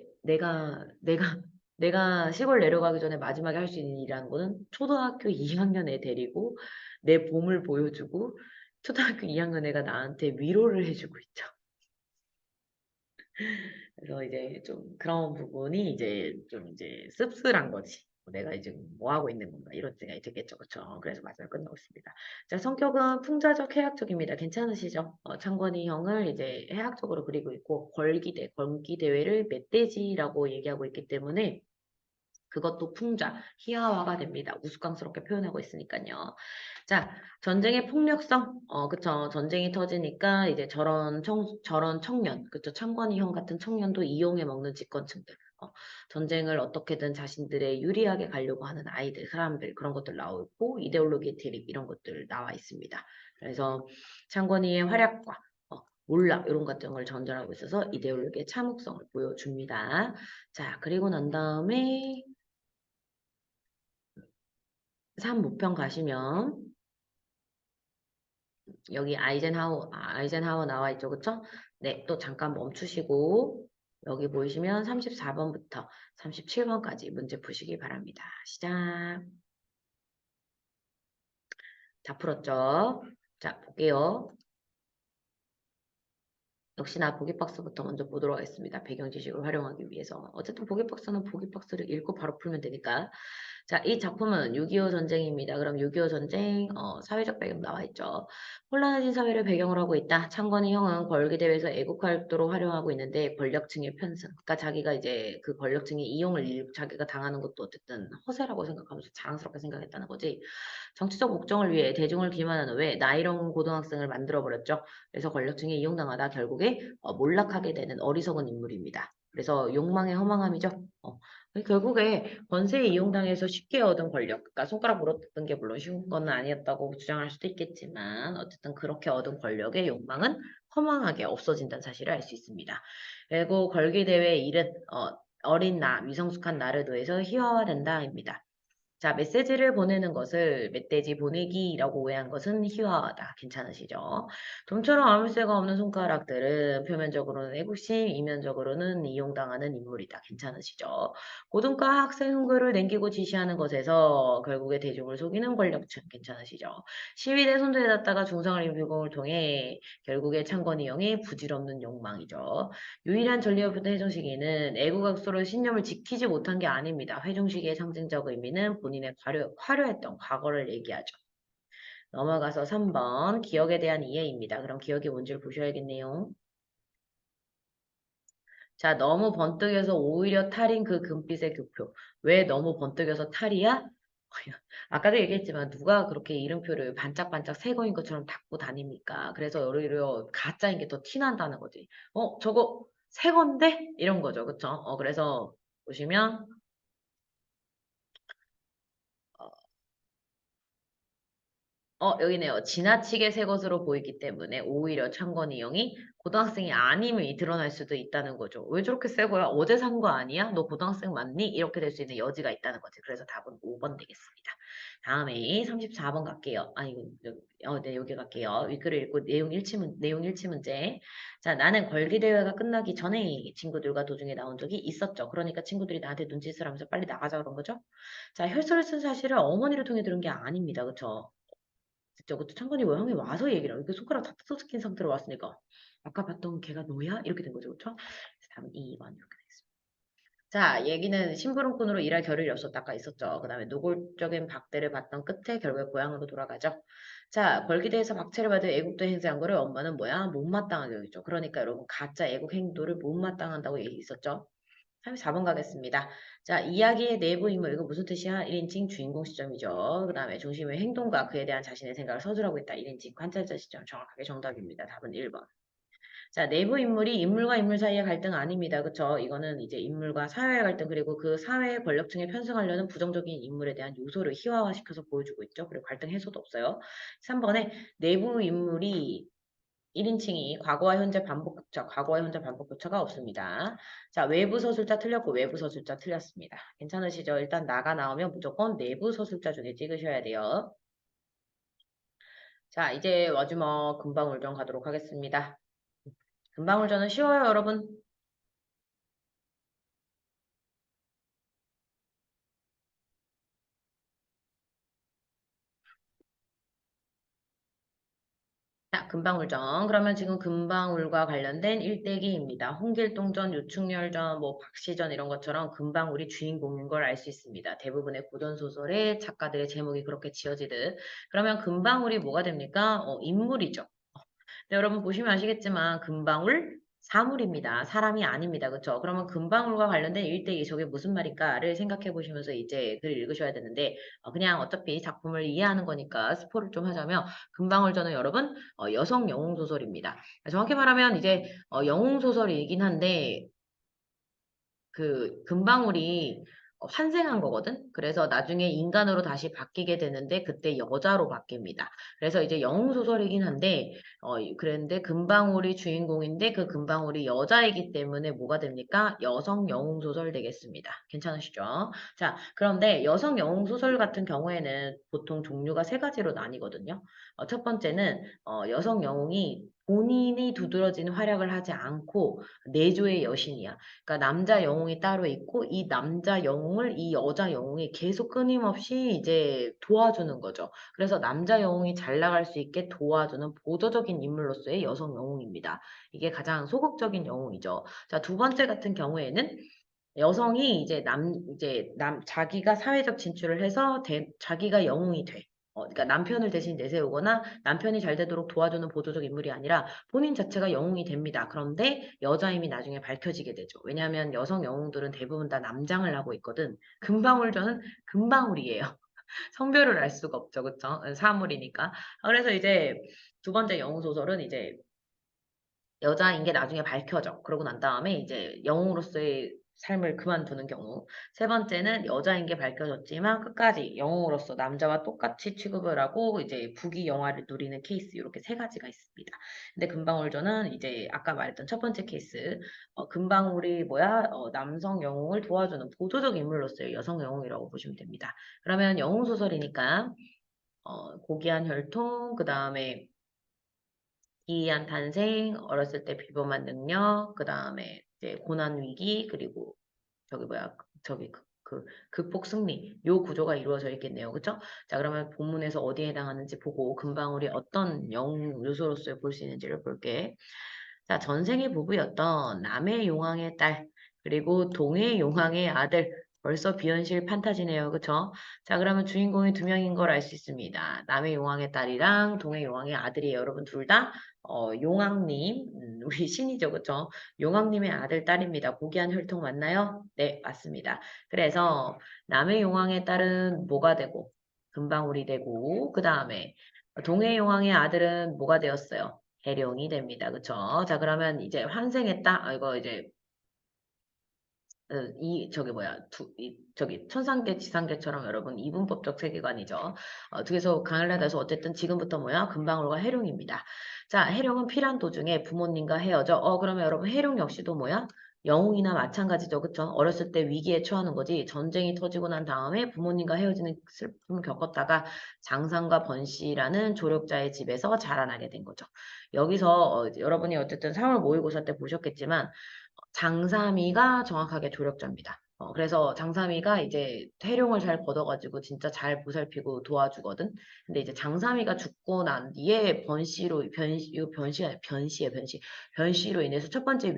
내가 시골 내려가기 전에 마지막에 할 수 있는 일이라는 거는 초등학교 2학년 애 데리고 내 몸을 보여주고 초등학교 2학년 애가 나한테 위로를 해주고 있죠. 그래서 이제 좀 그런 부분이 이제 좀 이제 씁쓸한 거지. 내가 이제 뭐 하고 있는 건가 이런 생각이 들겠죠, 그렇죠? 그래서 마지막 끝나고 있습니다. 자, 성격은 풍자적 해학적입니다. 괜찮으시죠? 창건이 형을 이제 해학적으로 그리고 있고 걸기 대회를 멧돼지라고 얘기하고 있기 때문에 그것도 풍자, 희화화가 됩니다. 우스꽝스럽게 표현하고 있으니까요. 자, 전쟁의 폭력성, 그쵸. 전쟁이 터지니까 이제 저런 청년, 그쵸. 창건이 형 같은 청년도 이용해 먹는 집권층들, 전쟁을 어떻게든 자신들의 유리하게 가려고 하는 아이들, 사람들, 그런 것들 나오고, 이데올로기 대립, 이런 것들 나와 있습니다. 그래서 창건이의 활약과, 몰락, 이런 것들을 전전하고 있어서 이데올로기의 참혹성을 보여줍니다. 자, 그리고 난 다음에 3모편 가시면, 여기 아이젠하워 나와 있죠. 그쵸? 네, 또 잠깐 멈추시고, 여기 보이시면 34번부터 37번까지 문제 푸시기 바랍니다. 시작. 다 풀었죠? 자, 볼게요. 역시나 보기박스부터 먼저 보도록 하겠습니다. 배경 지식을 활용하기 위해서. 어쨌든 보기박스는 보기박스를 읽고 바로 풀면 되니까. 자, 이 작품은 6.25 전쟁입니다. 그럼 6.25 전쟁, 사회적 배경 나와 있죠. 혼란해진 사회를 배경으로 하고 있다. 창건이 형은 걸기대회에서 애국활도로 활용하고 있는데 권력층의 편승. 그러니까 자기가 이제 그 권력층의 이용을 자기가 당하는 것도 어쨌든 허세라고 생각하면서 자랑스럽게 생각했다는 거지. 정치적 목적을 위해 대중을 기만한 후에 나이롱 고등학생을 만들어버렸죠. 그래서 권력층에 이용당하다 결국에 몰락하게 되는 어리석은 인물입니다. 그래서 욕망의 허망함이죠. 결국에 권세에 이용당해서 쉽게 얻은 권력, 그러니까 손가락 물어뜯는 게 물론 쉬운 건 아니었다고 주장할 수도 있겠지만 어쨌든 그렇게 얻은 권력의 욕망은 허망하게 없어진다는 사실을 알 수 있습니다. 그리고 걸기대회의 일은 어린 나, 미성숙한 나를 도해서 희화화된다입니다. 자, 메시지를 보내는 것을 멧돼지 보내기라고 오해한 것은 희화하다. 괜찮으시죠? 좀처럼 아무 새가 없는 손가락들은 표면적으로는 애국심, 이면적으로는 이용당하는 인물이다. 괜찮으시죠? 고등과 학생 흥부를 남기고 지시하는 것에서 결국에 대중을 속이는 권력층. 괜찮으시죠? 시위대 선두에das다가 중상을 입은 을 통해 결국에 창건이 형의 부질없는 욕망이죠. 유일한 전리협부대 회종식에는 애국학수로 신념을 지키지 못한 게 아닙니다. 회종식의 상징적 의미는 본인의 화려했던 과거를 얘기하죠. 넘어가서 3번 기억에 대한 이해입니다. 그럼 기억이 뭔지를 보셔야겠네요. 자, 너무 번뜩여서 오히려 탈인 그 금빛의 교표. 왜 너무 번뜩여서 탈이야? 아까도 얘기했지만 누가 그렇게 이름표를 반짝반짝 새 거인 것처럼 닫고 다닙니까? 그래서 오히려 가짜인 게 더 티난다는 거지. 저거 새 건데? 이런 거죠. 그쵸? 그래서 보시면 어, 여기네요. 지나치게 새 것으로 보이기 때문에 오히려 창건이 형이 고등학생이 아님이 드러날 수도 있다는 거죠. 왜 저렇게 새 거야? 어제 산 거 아니야? 너 고등학생 맞니? 이렇게 될 수 있는 여지가 있다는 거지. 그래서 답은 5번 되겠습니다. 다음에 34번 갈게요. 네, 여기 갈게요. 위글을 읽고 내용 일치 문제. 자, 나는 걸기대회가 끝나기 전에 친구들과 도중에 나온 적이 있었죠. 그러니까 친구들이 나한테 눈짓을 하면서 빨리 나가자 그런 거죠. 자, 혈서를 쓴 사실을 어머니를 통해 들은 게 아닙니다. 그쵸? 그쵸, 그쵸. 창건이 뭐 형이 와서 얘기를 하고, 이렇게 손가락 다 뜯어진 상태로 왔으니까, 아까 봤던 걔가 너야? 이렇게 된 거죠, 그쵸? 그래서 답은 2번 이렇게 되겠습니다. 자, 얘기는 심부름꾼으로 일할 겨를이 없었다가 있었죠. 그 다음에 노골적인 박대를 받던 끝에 결국에 고향으로 돌아가죠. 자, 벌기대에서 박채를 받은 애국도 행세한 거를 엄마는 뭐야? 못마땅하게 여기죠. 그러니까 여러분 가짜 애국 행도를 못마땅한다고 얘기 있었죠. 34번 가겠습니다. 자, 이야기의 내부 인물, 이거 무슨 뜻이야? 1인칭 주인공 시점이죠. 그 다음에 중심의 행동과 그에 대한 자신의 생각을 서술하고 있다. 1인칭 관찰자 시점. 정확하게 정답입니다. 답은 1번. 자, 내부 인물이 인물과 인물 사이의 갈등 아닙니다. 그쵸? 이거는 이제 인물과 사회의 갈등, 그리고 그 사회의 권력층에 편승하려는 부정적인 인물에 대한 요소를 희화화시켜서 보여주고 있죠. 그리고 갈등 해소도 없어요. 3번에 내부 인물이 1인칭이 과거와 현재 반복 교차, 과거와 현재 반복 교차가 없습니다. 자, 외부 서술자 틀렸고 외부 서술자 틀렸습니다. 괜찮으시죠? 일단 나가 나오면 무조건 내부 서술자 중에 찍으셔야 돼요. 자, 이제 마지막 금방울전 가도록 하겠습니다. 금방울전은 쉬워요, 여러분. 자, 금방울전. 그러면 지금 금방울과 관련된 일대기입니다. 홍길동전, 유충렬전, 뭐 박시전 이런 것처럼 금방울이 주인공인 걸 알 수 있습니다. 대부분의 고전소설의 작가들의 제목이 그렇게 지어지듯. 그러면 금방울이 뭐가 됩니까? 인물이죠. 네, 여러분 보시면 아시겠지만 금방울 사물입니다. 사람이 아닙니다. 그렇죠? 그러면 금방울과 관련된 일대기 저게 무슨 말일까를 생각해 보시면서 이제 글을 읽으셔야 되는데 그냥 어차피 작품을 이해하는 거니까 스포를 좀 하자면 금방울 저는 여러분 여성 영웅 소설입니다. 정확히 말하면 이제 영웅 소설이긴 한데 그 금방울이 환생한 거거든. 그래서 나중에 인간으로 다시 바뀌게 되는데 그때 여자로 바뀝니다. 그래서 이제 영웅 소설이긴 한데 그랬는데 금방울이 주인공인데 그 금방울이 여자이기 때문에 뭐가 됩니까? 여성 영웅 소설 되겠습니다. 괜찮으시죠? 자, 그런데 여성 영웅 소설 같은 경우에는 보통 종류가 세 가지로 나뉘거든요. 첫 번째는 여성 영웅이 본인이 두드러진 활약을 하지 않고 내조의 여신이야. 그러니까 남자 영웅이 따로 있고 이 남자 영웅을 이 여자 영웅이 계속 끊임없이 이제 도와주는 거죠. 그래서 남자 영웅이 잘 나갈 수 있게 도와주는 보조적인 인물로서의 여성 영웅입니다. 이게 가장 소극적인 영웅이죠. 자, 두 번째 같은 경우에는 여성이 자기가 사회적 진출을 해서 자기가 영웅이 돼. 그러니까 남편을 대신 내세우거나 남편이 잘 되도록 도와주는 보조적 인물이 아니라 본인 자체가 영웅이 됩니다. 그런데 여자임이 나중에 밝혀지게 되죠. 왜냐하면 여성 영웅들은 대부분 다 남장을 하고 있거든. 금방울전은 금방울이에요. 성별을 알 수가 없죠. 그쵸? 사물이니까. 그래서 이제 두 번째 영웅 소설은 이제 여자인 게 나중에 밝혀져. 그러고 난 다음에 이제 영웅으로서의 삶을 그만두는 경우. 세 번째는 여자인 게 밝혀졌지만 끝까지 영웅으로서 남자와 똑같이 취급을 하고 이제 부귀 영화를 누리는 케이스 이렇게 세 가지가 있습니다. 근데 금방울전은 이제 아까 말했던 첫 번째 케이스 금방울이 뭐야? 남성 영웅을 도와주는 보조적 인물로서의 여성 영웅이라고 보시면 됩니다. 그러면 영웅 소설이니까 고귀한 혈통, 그 다음에 기이한 탄생, 어렸을 때 비범한 능력, 그 다음에 이제 고난 위기, 그리고 저기 뭐야, 극복 승리. 요 구조가 이루어져 있겠네요. 그쵸? 자, 그러면 본문에서 어디에 해당하는지 보고 금방울이 어떤 영웅 요소로서 볼 수 있는지를 볼게. 자, 전생의 부부였던 남의 용왕의 딸, 그리고 동의 용왕의 아들. 벌써 비현실 판타지네요. 그쵸? 자, 그러면 주인공이 두 명인 걸 알 수 있습니다. 남의 용왕의 딸이랑 동의 용왕의 아들이에요. 여러분 둘 다 용왕님, 우리 신이죠. 그쵸? 용왕님의 아들, 딸입니다. 고귀한 혈통 맞나요? 네, 맞습니다. 그래서 남의 용왕의 딸은 뭐가 되고, 금방울이 되고, 그 다음에 동해 용왕의 아들은 뭐가 되었어요? 해룡이 됩니다. 그쵸? 자, 그러면 이제 환생했다. 이거 이제 저기 뭐야, 저기 천상계, 지상계처럼 여러분 이분법적 세계관이죠. 두 개서 강일하다서 어쨌든 지금부터 뭐야, 금방울과 해룡입니다. 자, 해룡은 피란 도중에 부모님과 헤어져. 그러면 여러분 해룡 역시도 뭐야? 영웅이나 마찬가지죠, 그쵸? 어렸을 때 위기에 처하는 거지. 전쟁이 터지고 난 다음에 부모님과 헤어지는 슬픔을 겪었다가 장상과 번씨라는 조력자의 집에서 자라나게 된 거죠. 여기서 여러분이 어쨌든 3월 모의고사 때 보셨겠지만 장삼이가 정확하게 조력자입니다. 그래서 장삼이가 이제 태룡을 잘 걷어가지고 진짜 잘 보살피고 도와주거든. 근데 이제 장삼이가 죽고 난 뒤에 변시로 인해서 첫 번째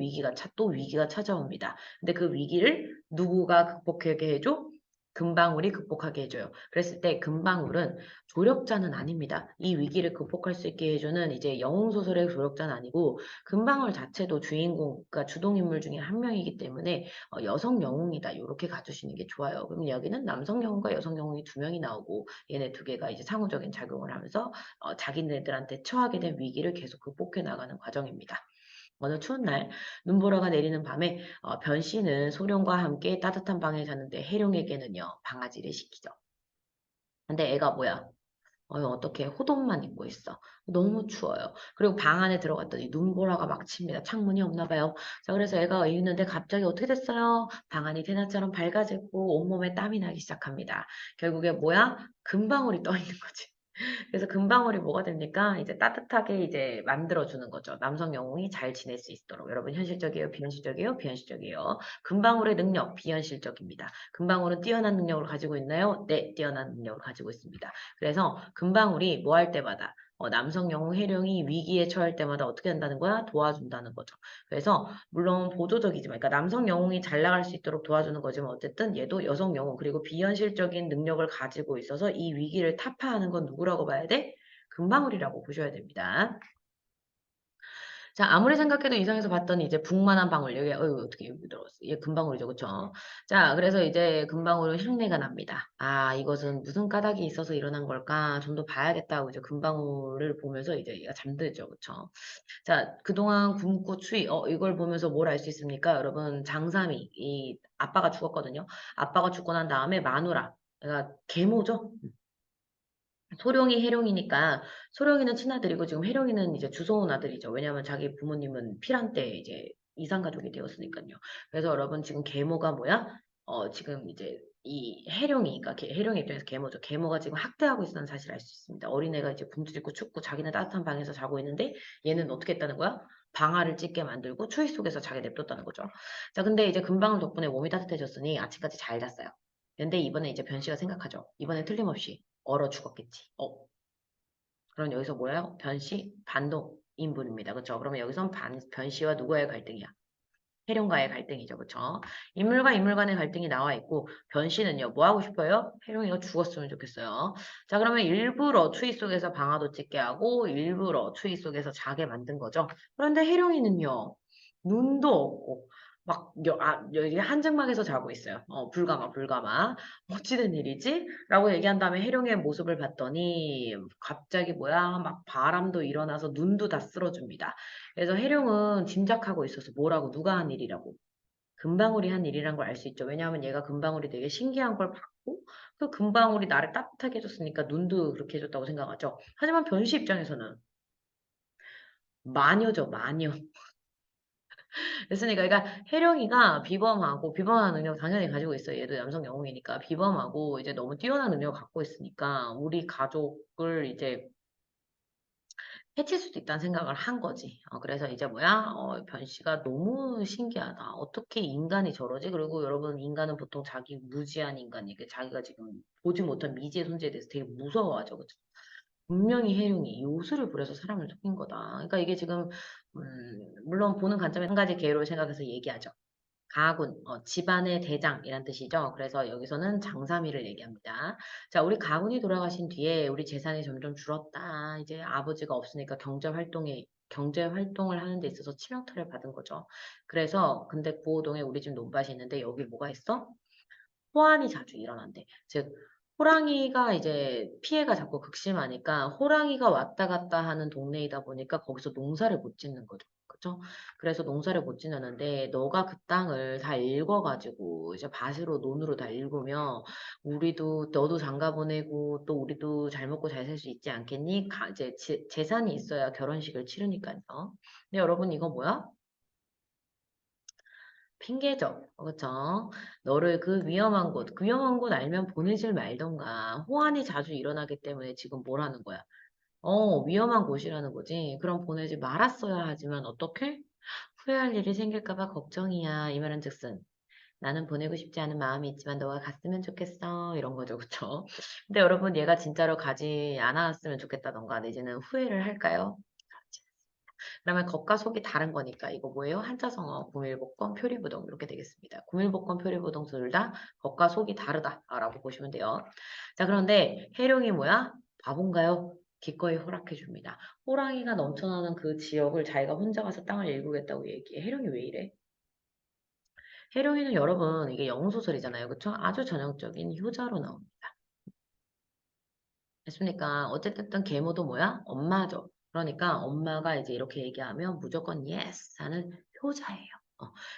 또 위기가 찾아옵니다. 근데 그 위기를 누구가 극복하게 해줘? 금방울이 극복하게 해줘요. 그랬을 때 금방울은 조력자는 아닙니다. 이 위기를 극복할 수 있게 해주는 이제 영웅소설의 조력자는 아니고 금방울 자체도 주인공, 그러니까 주동인물 중에 한 명이기 때문에 여성 영웅이다. 이렇게 가주시는 게 좋아요. 그럼 여기는 남성 영웅과 여성 영웅이 두 명이 나오고 얘네 두 개가 이제 상호적인 작용을 하면서 자기네들한테 처하게 된 위기를 계속 극복해 나가는 과정입니다. 어느 추운 날 눈보라가 내리는 밤에 변씨는 소룡과 함께 따뜻한 방에 자는데 해룡에게는요 방아지를 시키죠. 근데 애가 뭐야? 어떻게 호돈만 입고 있어. 너무 추워요. 그리고 방 안에 들어갔더니 눈보라가 막 칩니다. 창문이 없나 봐요. 자, 그래서 애가 있는데 갑자기 어떻게 됐어요? 방 안이 대낮처럼 밝아지고 온몸에 땀이 나기 시작합니다. 결국에 뭐야? 금방울이 떠 있는 거지. 그래서 금방울이 뭐가 됩니까? 이제 따뜻하게 이제 만들어주는 거죠. 남성 영웅이 잘 지낼 수 있도록. 여러분 현실적이에요? 비현실적이에요? 비현실적이에요. 금방울의 능력, 비현실적입니다. 금방울은 뛰어난 능력을 가지고 있나요? 네, 뛰어난 능력을 가지고 있습니다. 그래서 금방울이 뭐 할 때마다 남성 영웅 해룡이 위기에 처할 때마다 어떻게 한다는 거야? 도와준다는 거죠. 그래서 물론 보조적이지만, 그러니까 남성 영웅이 잘 나갈 수 있도록 도와주는 거지만 어쨌든 얘도 여성 영웅 그리고 비현실적인 능력을 가지고 있어서 이 위기를 타파하는 건 누구라고 봐야 돼? 금방울이라고 보셔야 됩니다. 자, 아무리 생각해도 이상해서 봤더니 이제 붕만한 방울. 여기, 어떻게 여기 들어갔어? 얘 금방울이죠, 그쵸? 자, 그래서 이제 금방울은 향내가 납니다. 아, 이것은 무슨 까닭이 있어서 일어난 걸까? 좀 더 봐야겠다 하고 이제 금방울을 보면서 이제 얘가 잠들죠, 그쵸? 자, 그동안 굶고 추위, 이걸 보면서 뭘 알 수 있습니까? 여러분, 장삼이, 이 아빠가 죽었거든요. 아빠가 죽고 난 다음에 마누라, 그러니까 계모죠? 소룡이 해룡이니까 소룡이는 친아들이고 지금 해룡이는 이제 주워온 아들이죠. 왜냐하면 자기 부모님은 피란 때 이제 이산가족이 되었으니까요. 그래서 여러분 지금 계모가 뭐야? 지금 이제 이 해룡이, 그러니까 해룡의 입장에서 계모죠. 계모가 지금 학대하고 있다는 사실을 알 수 있습니다. 어린애가 이제 굶주리고 춥고 자기는 따뜻한 방에서 자고 있는데 얘는 어떻게 했다는 거야? 방아를 찢게 만들고 추위 속에서 자게 냅뒀다는 거죠. 자, 근데 이제 금방울 덕분에 몸이 따뜻해졌으니 아침까지 잘 잤어요. 근데 이번에 이제 변씨가 생각하죠. 이번에 틀림없이 얼어 죽었겠지. 그럼 여기서 뭐예요? 변씨 반동 인분입니다. 그렇죠? 그러면 여기선 변씨와 누구의 갈등이야? 해룡과의 갈등이죠. 그렇죠? 인물과 인물 간의 갈등이 나와 있고 변씨는요. 뭐 하고 싶어요? 해룡이가 죽었으면 좋겠어요. 자, 그러면 일부러 추위 속에서 방아도 찢게 하고 일부러 추위 속에서 자게 만든 거죠. 그런데 해룡이는요. 눈도 없고 여기 한증막에서 자고 있어요. 불가마. 어찌된 일이지? 라고 얘기한 다음에 해룡의 모습을 봤더니 갑자기 뭐야? 막 바람도 일어나서 눈도 다 쓸어줍니다. 그래서 해룡은 짐작하고 있어서 뭐라고 누가 한 일이라고. 금방울이 한 일이란 걸 알 수 있죠. 왜냐하면 얘가 금방울이 되게 신기한 걸 봤고 그 금방울이 나를 따뜻하게 해줬으니까 눈도 그렇게 해줬다고 생각하죠. 하지만 변시 입장에서는 마녀죠, 마녀. 됐으니까 그러니까 혜령이가 비범한 능력 당연히 가지고 있어요. 얘도 남성 영웅이니까 비범하고 이제 너무 뛰어난 능력을 갖고 있으니까 우리 가족을 이제 해칠 수도 있다는 생각을 한 거지. 그래서 이제 뭐야? 변 씨가 너무 신기하다. 어떻게 인간이 저러지? 그리고 여러분, 인간은 보통 자기 무지한 인간이게 자기가 지금 보지 못한 미지의 존재에 대해서 되게 무서워하죠. 그죠? 분명히 혜룡이 요술을 부려서 사람을 속인 거다. 그러니까 이게 지금, 물론 보는 관점에 한 가지 계로 생각해서 얘기하죠. 가군, 집안의 대장이란 뜻이죠. 그래서 여기서는 장삼이를 얘기합니다. 자, 우리 가군이 돌아가신 뒤에 우리 재산이 점점 줄었다. 이제 아버지가 없으니까 경제 활동을 하는 데 있어서 치명타를 받은 거죠. 그래서 근데 구호동에 우리 집 논밭이 있는데 여기 뭐가 있어? 호환이 자주 일어난대. 즉, 호랑이가 이제 피해가 자꾸 극심하니까 호랑이가 왔다 갔다 하는 동네이다 보니까 거기서 농사를 못 짓는 거죠. 그죠? 그래서 농사를 못 지는데 너가 그 땅을 다 읽어가지고 이제 밭으로 논으로 다 읽으면 우리도 너도 장가 보내고 또 우리도 잘 먹고 잘 살 수 있지 않겠니? 이제 재산이 있어야 결혼식을 치르니까요. 근데 여러분 이거 뭐야? 핑계죠. 그렇죠? 너를 그 위험한 곳 알면 보내질 말던가. 호환이 자주 일어나기 때문에 지금 뭘 하는 거야? 위험한 곳이라는 거지. 그럼 보내지 말았어야 하지만 어떻게? 후회할 일이 생길까 봐 걱정이야. 이 말은 즉슨 나는 보내고 싶지 않은 마음이 있지만 너가 갔으면 좋겠어. 이런 거죠. 그쵸? 근데 여러분 얘가 진짜로 가지 않았으면 좋겠다던가 내지는 후회를 할까요? 그러면 겉과 속이 다른 거니까 이거 뭐예요? 한자성어 구밀복권 표리부동 이렇게 되겠습니다. 구밀복권 표리부동 둘 다 겉과 속이 다르다라고 보시면 돼요. 자 그런데 해룡이 뭐야? 바본가요? 기꺼이 허락해 줍니다. 호랑이가 넘쳐나는 그 지역을 자기가 혼자 가서 땅을 일구겠다고 얘기해. 해룡이 왜 이래? 해룡이는 여러분 이게 영웅소설이잖아요. 그쵸? 아주 전형적인 효자로 나옵니다. 됐습니까? 어쨌든 계모도 뭐야? 엄마죠. 그러니까 엄마가 이제 이렇게 얘기하면 무조건 yes 하는 효자예요.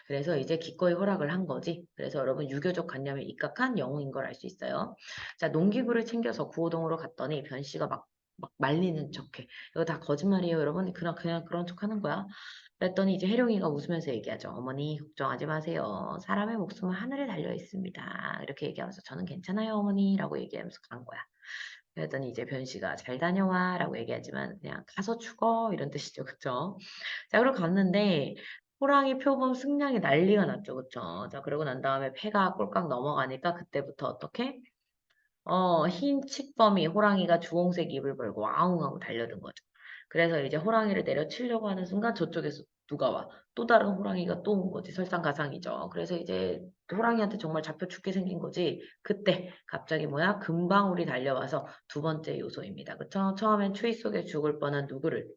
그래서 이제 기꺼이 허락을 한 거지. 그래서 여러분 유교적 관념에 입각한 영웅인 걸 알 수 있어요. 자, 농기구를 챙겨서 구호동으로 갔더니 변 씨가 막 말리는 척해. 이거 다 거짓말이에요, 여러분. 그냥 그런 척 하는 거야. 그랬더니 이제 혜령이가 웃으면서 얘기하죠. 어머니 걱정하지 마세요. 사람의 목숨은 하늘에 달려 있습니다. 이렇게 얘기하면서 저는 괜찮아요, 어머니라고 얘기하면서 간 거야. 그랬더니 이제 변 씨가 잘 다녀와 라고 얘기하지만 그냥 가서 죽어 이런 뜻이죠. 그쵸? 자, 그리고 갔는데 호랑이 표범 승냥이 난리가 났죠. 그쵸? 자, 그러고 난 다음에 패가 꼴깍 넘어가니까 그때부터 어떻게? 흰 칙범이 호랑이가 주홍색 입을 벌고 와웅하고 달려든 거죠. 그래서 이제 호랑이를 내려치려고 하는 순간 저쪽에서 누가 와? 또 다른 호랑이가 또 온 거지. 설상가상이죠. 그래서 이제 호랑이한테 정말 잡혀 죽게 생긴 거지. 그때 갑자기 뭐야? 금방울이 달려와서 두 번째 요소입니다. 그쵸? 처음엔 추위 속에 죽을 뻔한 누구를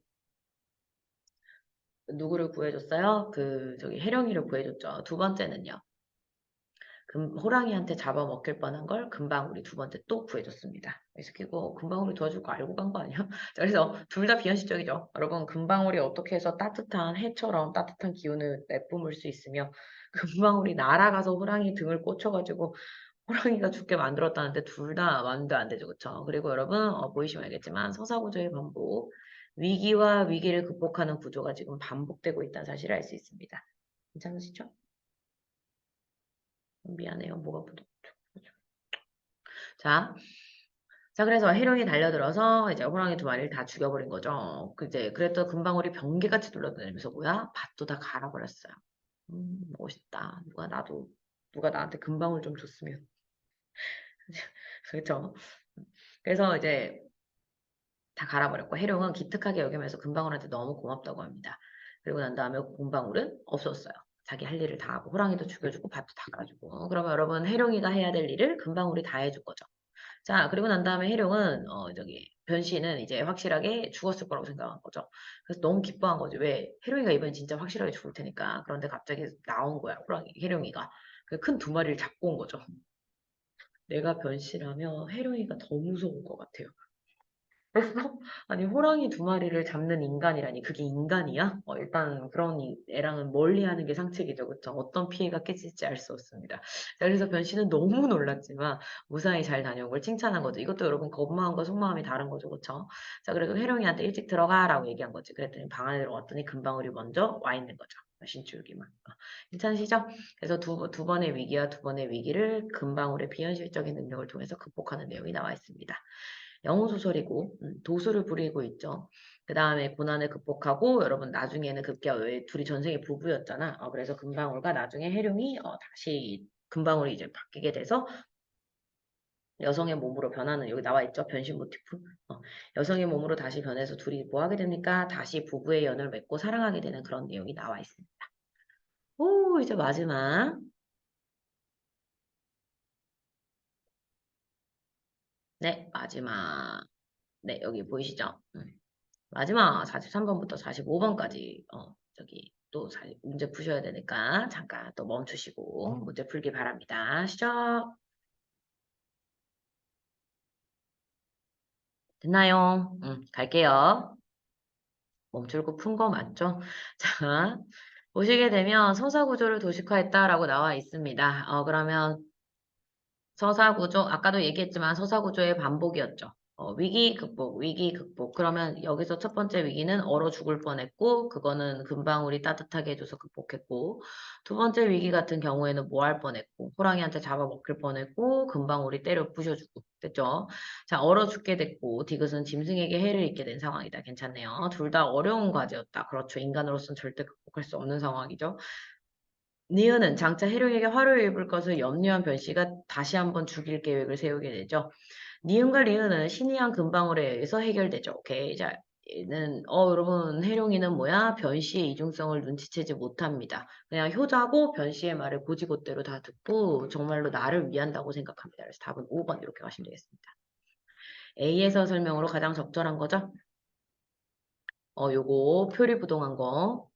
구해줬어요? 저기 해령이를 구해줬죠. 두 번째는요. 호랑이한테 잡아먹힐 뻔한 걸 금방울이 두 번째 또 구해줬습니다. 그래서 이거 금방울이 도와줄 거 알고 간 거 아니야? 자, 그래서 둘 다 비현실적이죠. 여러분, 금방울이 어떻게 해서 따뜻한 해처럼 따뜻한 기운을 내뿜을 수 있으며 금방울이 날아가서 호랑이 등을 꽂혀가지고 호랑이가 죽게 만들었다는데 둘 다 만도 안 되죠. 그쵸? 그리고 여러분, 보이시면 알겠지만 서사구조의 반복, 위기와 위기를 극복하는 구조가 지금 반복되고 있다는 사실을 알 수 있습니다. 괜찮으시죠? 미안해요. 뭐가 부족해. 자, 자, 그래서 해룡이 달려들어서 이제 호랑이 두 마리를 다 죽여버린 거죠. 이제 그랬더니 금방울이 번개같이 둘러다니면서 뭐야? 밭도 다 갈아버렸어요. 멋있다. 누가 나한테 금방울 좀 줬으면. 그렇죠? 그래서 이제 다 갈아버렸고 해룡은 기특하게 여기면서 금방울한테 너무 고맙다고 합니다. 그리고 난 다음에 금방울은 없었어요. 자기 할 일을 다 하고 호랑이도 죽여주고 밭도 다 갈아주고 그러면 여러분 해룡이가 해야 될 일을 금방울이 다 해준 거죠. 자, 그리고 난 다음에 해룡은, 변 씨는 이제 확실하게 죽었을 거라고 생각한 거죠. 그래서 너무 기뻐한 거지. 왜? 해룡이가 이번엔 진짜 확실하게 죽을 테니까. 그런데 갑자기 나온 거야, 해룡이가. 큰 두 마리를 잡고 온 거죠. 내가 변 씨라면 해룡이가 더 무서울 것 같아요. 그래서 아니 호랑이 두 마리를 잡는 인간이라니 그게 인간이야? 일단 그런 애랑은 멀리하는 게 상책이죠, 그렇죠? 어떤 피해가 끼칠지 알 수 없습니다. 자, 그래서 변 씨는 너무 놀랐지만 무사히 잘 다녀온 걸 칭찬한 거죠. 이것도 여러분 겁마음과 속마음이 다른 거죠, 그렇죠? 자, 그리고 해령이한테 일찍 들어가라고 얘기한 거지. 그랬더니 방 안에 들어갔더니 금방울이 먼저 와 있는 거죠. 신줄기만. 괜찮으시죠? 그래서 두 번의 위기와 두 번의 위기를 금방울의 비현실적인 능력을 통해서 극복하는 내용이 나와 있습니다. 영웅 소설이고 도수를 부리고 있죠. 그 다음에 고난을 극복하고 여러분 나중에는 급기야 왜 둘이 전생에 부부였잖아. 그래서 금방울과 나중에 해룡이 다시 금방울이 이제 바뀌게 돼서 여성의 몸으로 변하는 여기 나와 있죠. 변신 모티프. 여성의 몸으로 다시 변해서 둘이 뭐 하게 됩니까? 다시 부부의 연을 맺고 사랑하게 되는 그런 내용이 나와 있습니다. 오, 이제 마지막. 네, 마지막. 네, 여기 보이시죠? 마지막 43번부터 45번까지 저기 또 문제 푸셔야 되니까 잠깐 또 멈추시고 문제 풀기 바랍니다. 시작. 됐나요? 갈게요. 멈추고 푼 거 맞죠? 자, 보시게 되면 서사구조를 도식화했다라고 나와 있습니다. 그러면 서사구조, 아까도 얘기했지만 서사구조의 반복이었죠. 위기 극복, 위기 극복. 그러면 여기서 첫 번째 위기는 얼어 죽을 뻔했고, 그거는 금방울이 따뜻하게 해줘서 극복했고, 두 번째 위기 같은 경우에는 뭐 할 뻔했고, 호랑이한테 잡아먹힐 뻔했고, 금방울이 때려 부셔주고, 됐죠? 자, 얼어 죽게 됐고, 디귿은 짐승에게 해를 입게 된 상황이다. 괜찮네요. 둘 다 어려운 과제였다. 그렇죠. 인간으로서는 절대 극복할 수 없는 상황이죠. 니은은 장차 해룡에게 화를 입을 것을 염려한 변씨가 다시 한번 죽일 계획을 세우게 되죠. 니은과 리은은 신이한 금방울에 의해서 해결되죠. 오케이. 자, 얘는, 여러분, 해룡이는 뭐야? 변씨의 이중성을 눈치채지 못합니다. 그냥 효자고 변씨의 말을 고지고대로 다 듣고 정말로 나를 위한다고 생각합니다. 그래서 답은 5번 이렇게 가시면 되겠습니다. A에서 설명으로 가장 적절한 거죠? 요거 표리부동한 거.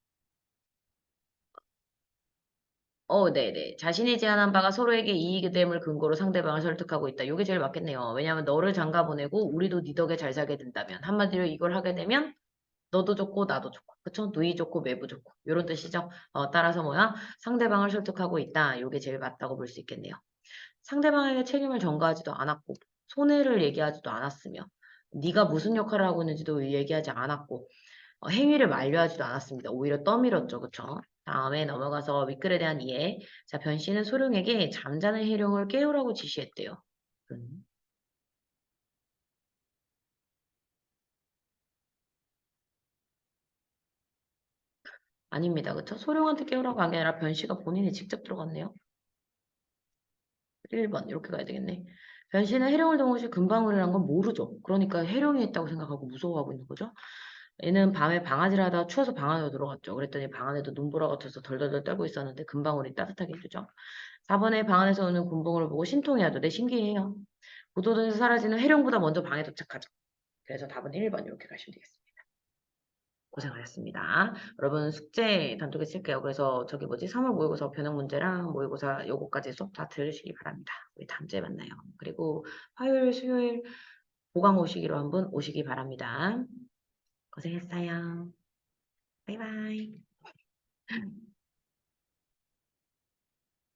네네. 자신이 제안한 바가 서로에게 이익이 됨을 근거로 상대방을 설득하고 있다. 이게 제일 맞겠네요. 왜냐하면 너를 장가 보내고 우리도 네 덕에 잘 살게 된다면 한마디로 이걸 하게 되면 너도 좋고 나도 좋고 그쵸? 누이 좋고 매부 좋고 이런 뜻이죠. 따라서 뭐야? 상대방을 설득하고 있다. 이게 제일 맞다고 볼 수 있겠네요. 상대방에게 책임을 전가하지도 않았고 손해를 얘기하지도 않았으며 네가 무슨 역할을 하고 있는지도 얘기하지 않았고 행위를 만류하지도 않았습니다. 오히려 떠밀었죠. 그쵸? 다음에 넘어가서 윗글에 대한 이해. 자, 변씨는 소룡에게 잠자는 해룡을 깨우라고 지시했대요. 음, 아닙니다. 그쵸? 소룡한테 깨우라고 한 게 아니라 변씨가 본인이 직접 들어갔네요. 1번 이렇게 가야 되겠네. 변신은 해룡을 동호시 금방울이란 건 모르죠. 그러니까 해룡이 있다고 생각하고 무서워하고 있는 거죠. 얘는 밤에 방아질 하다가 추워서 방 안으로 들어갔죠. 그랬더니 방 안에도 눈보라가 터서 덜덜덜 떨고 있었는데 금방울이 따뜻하게 해주죠. 4번에 방 안에서 오는 군봉을 보고 신통해하죠. 네, 신기해요. 고도전에서 사라지는 해룡보다 먼저 방에 도착하죠. 그래서 답은 1번 이렇게 가시면 되겠습니다. 고생하셨습니다. 여러분 숙제 단톡에 쓸게요. 그래서 저기 뭐지? 3월 모의고사 변형 문제랑 모의고사 요거까지 수업 다 들으시기 바랍니다. 우리 다음 주에 만나요. 그리고 화요일, 수요일 보강 오시기로 한 분 오시기 바랍니다. 고생했어요. 바이바이.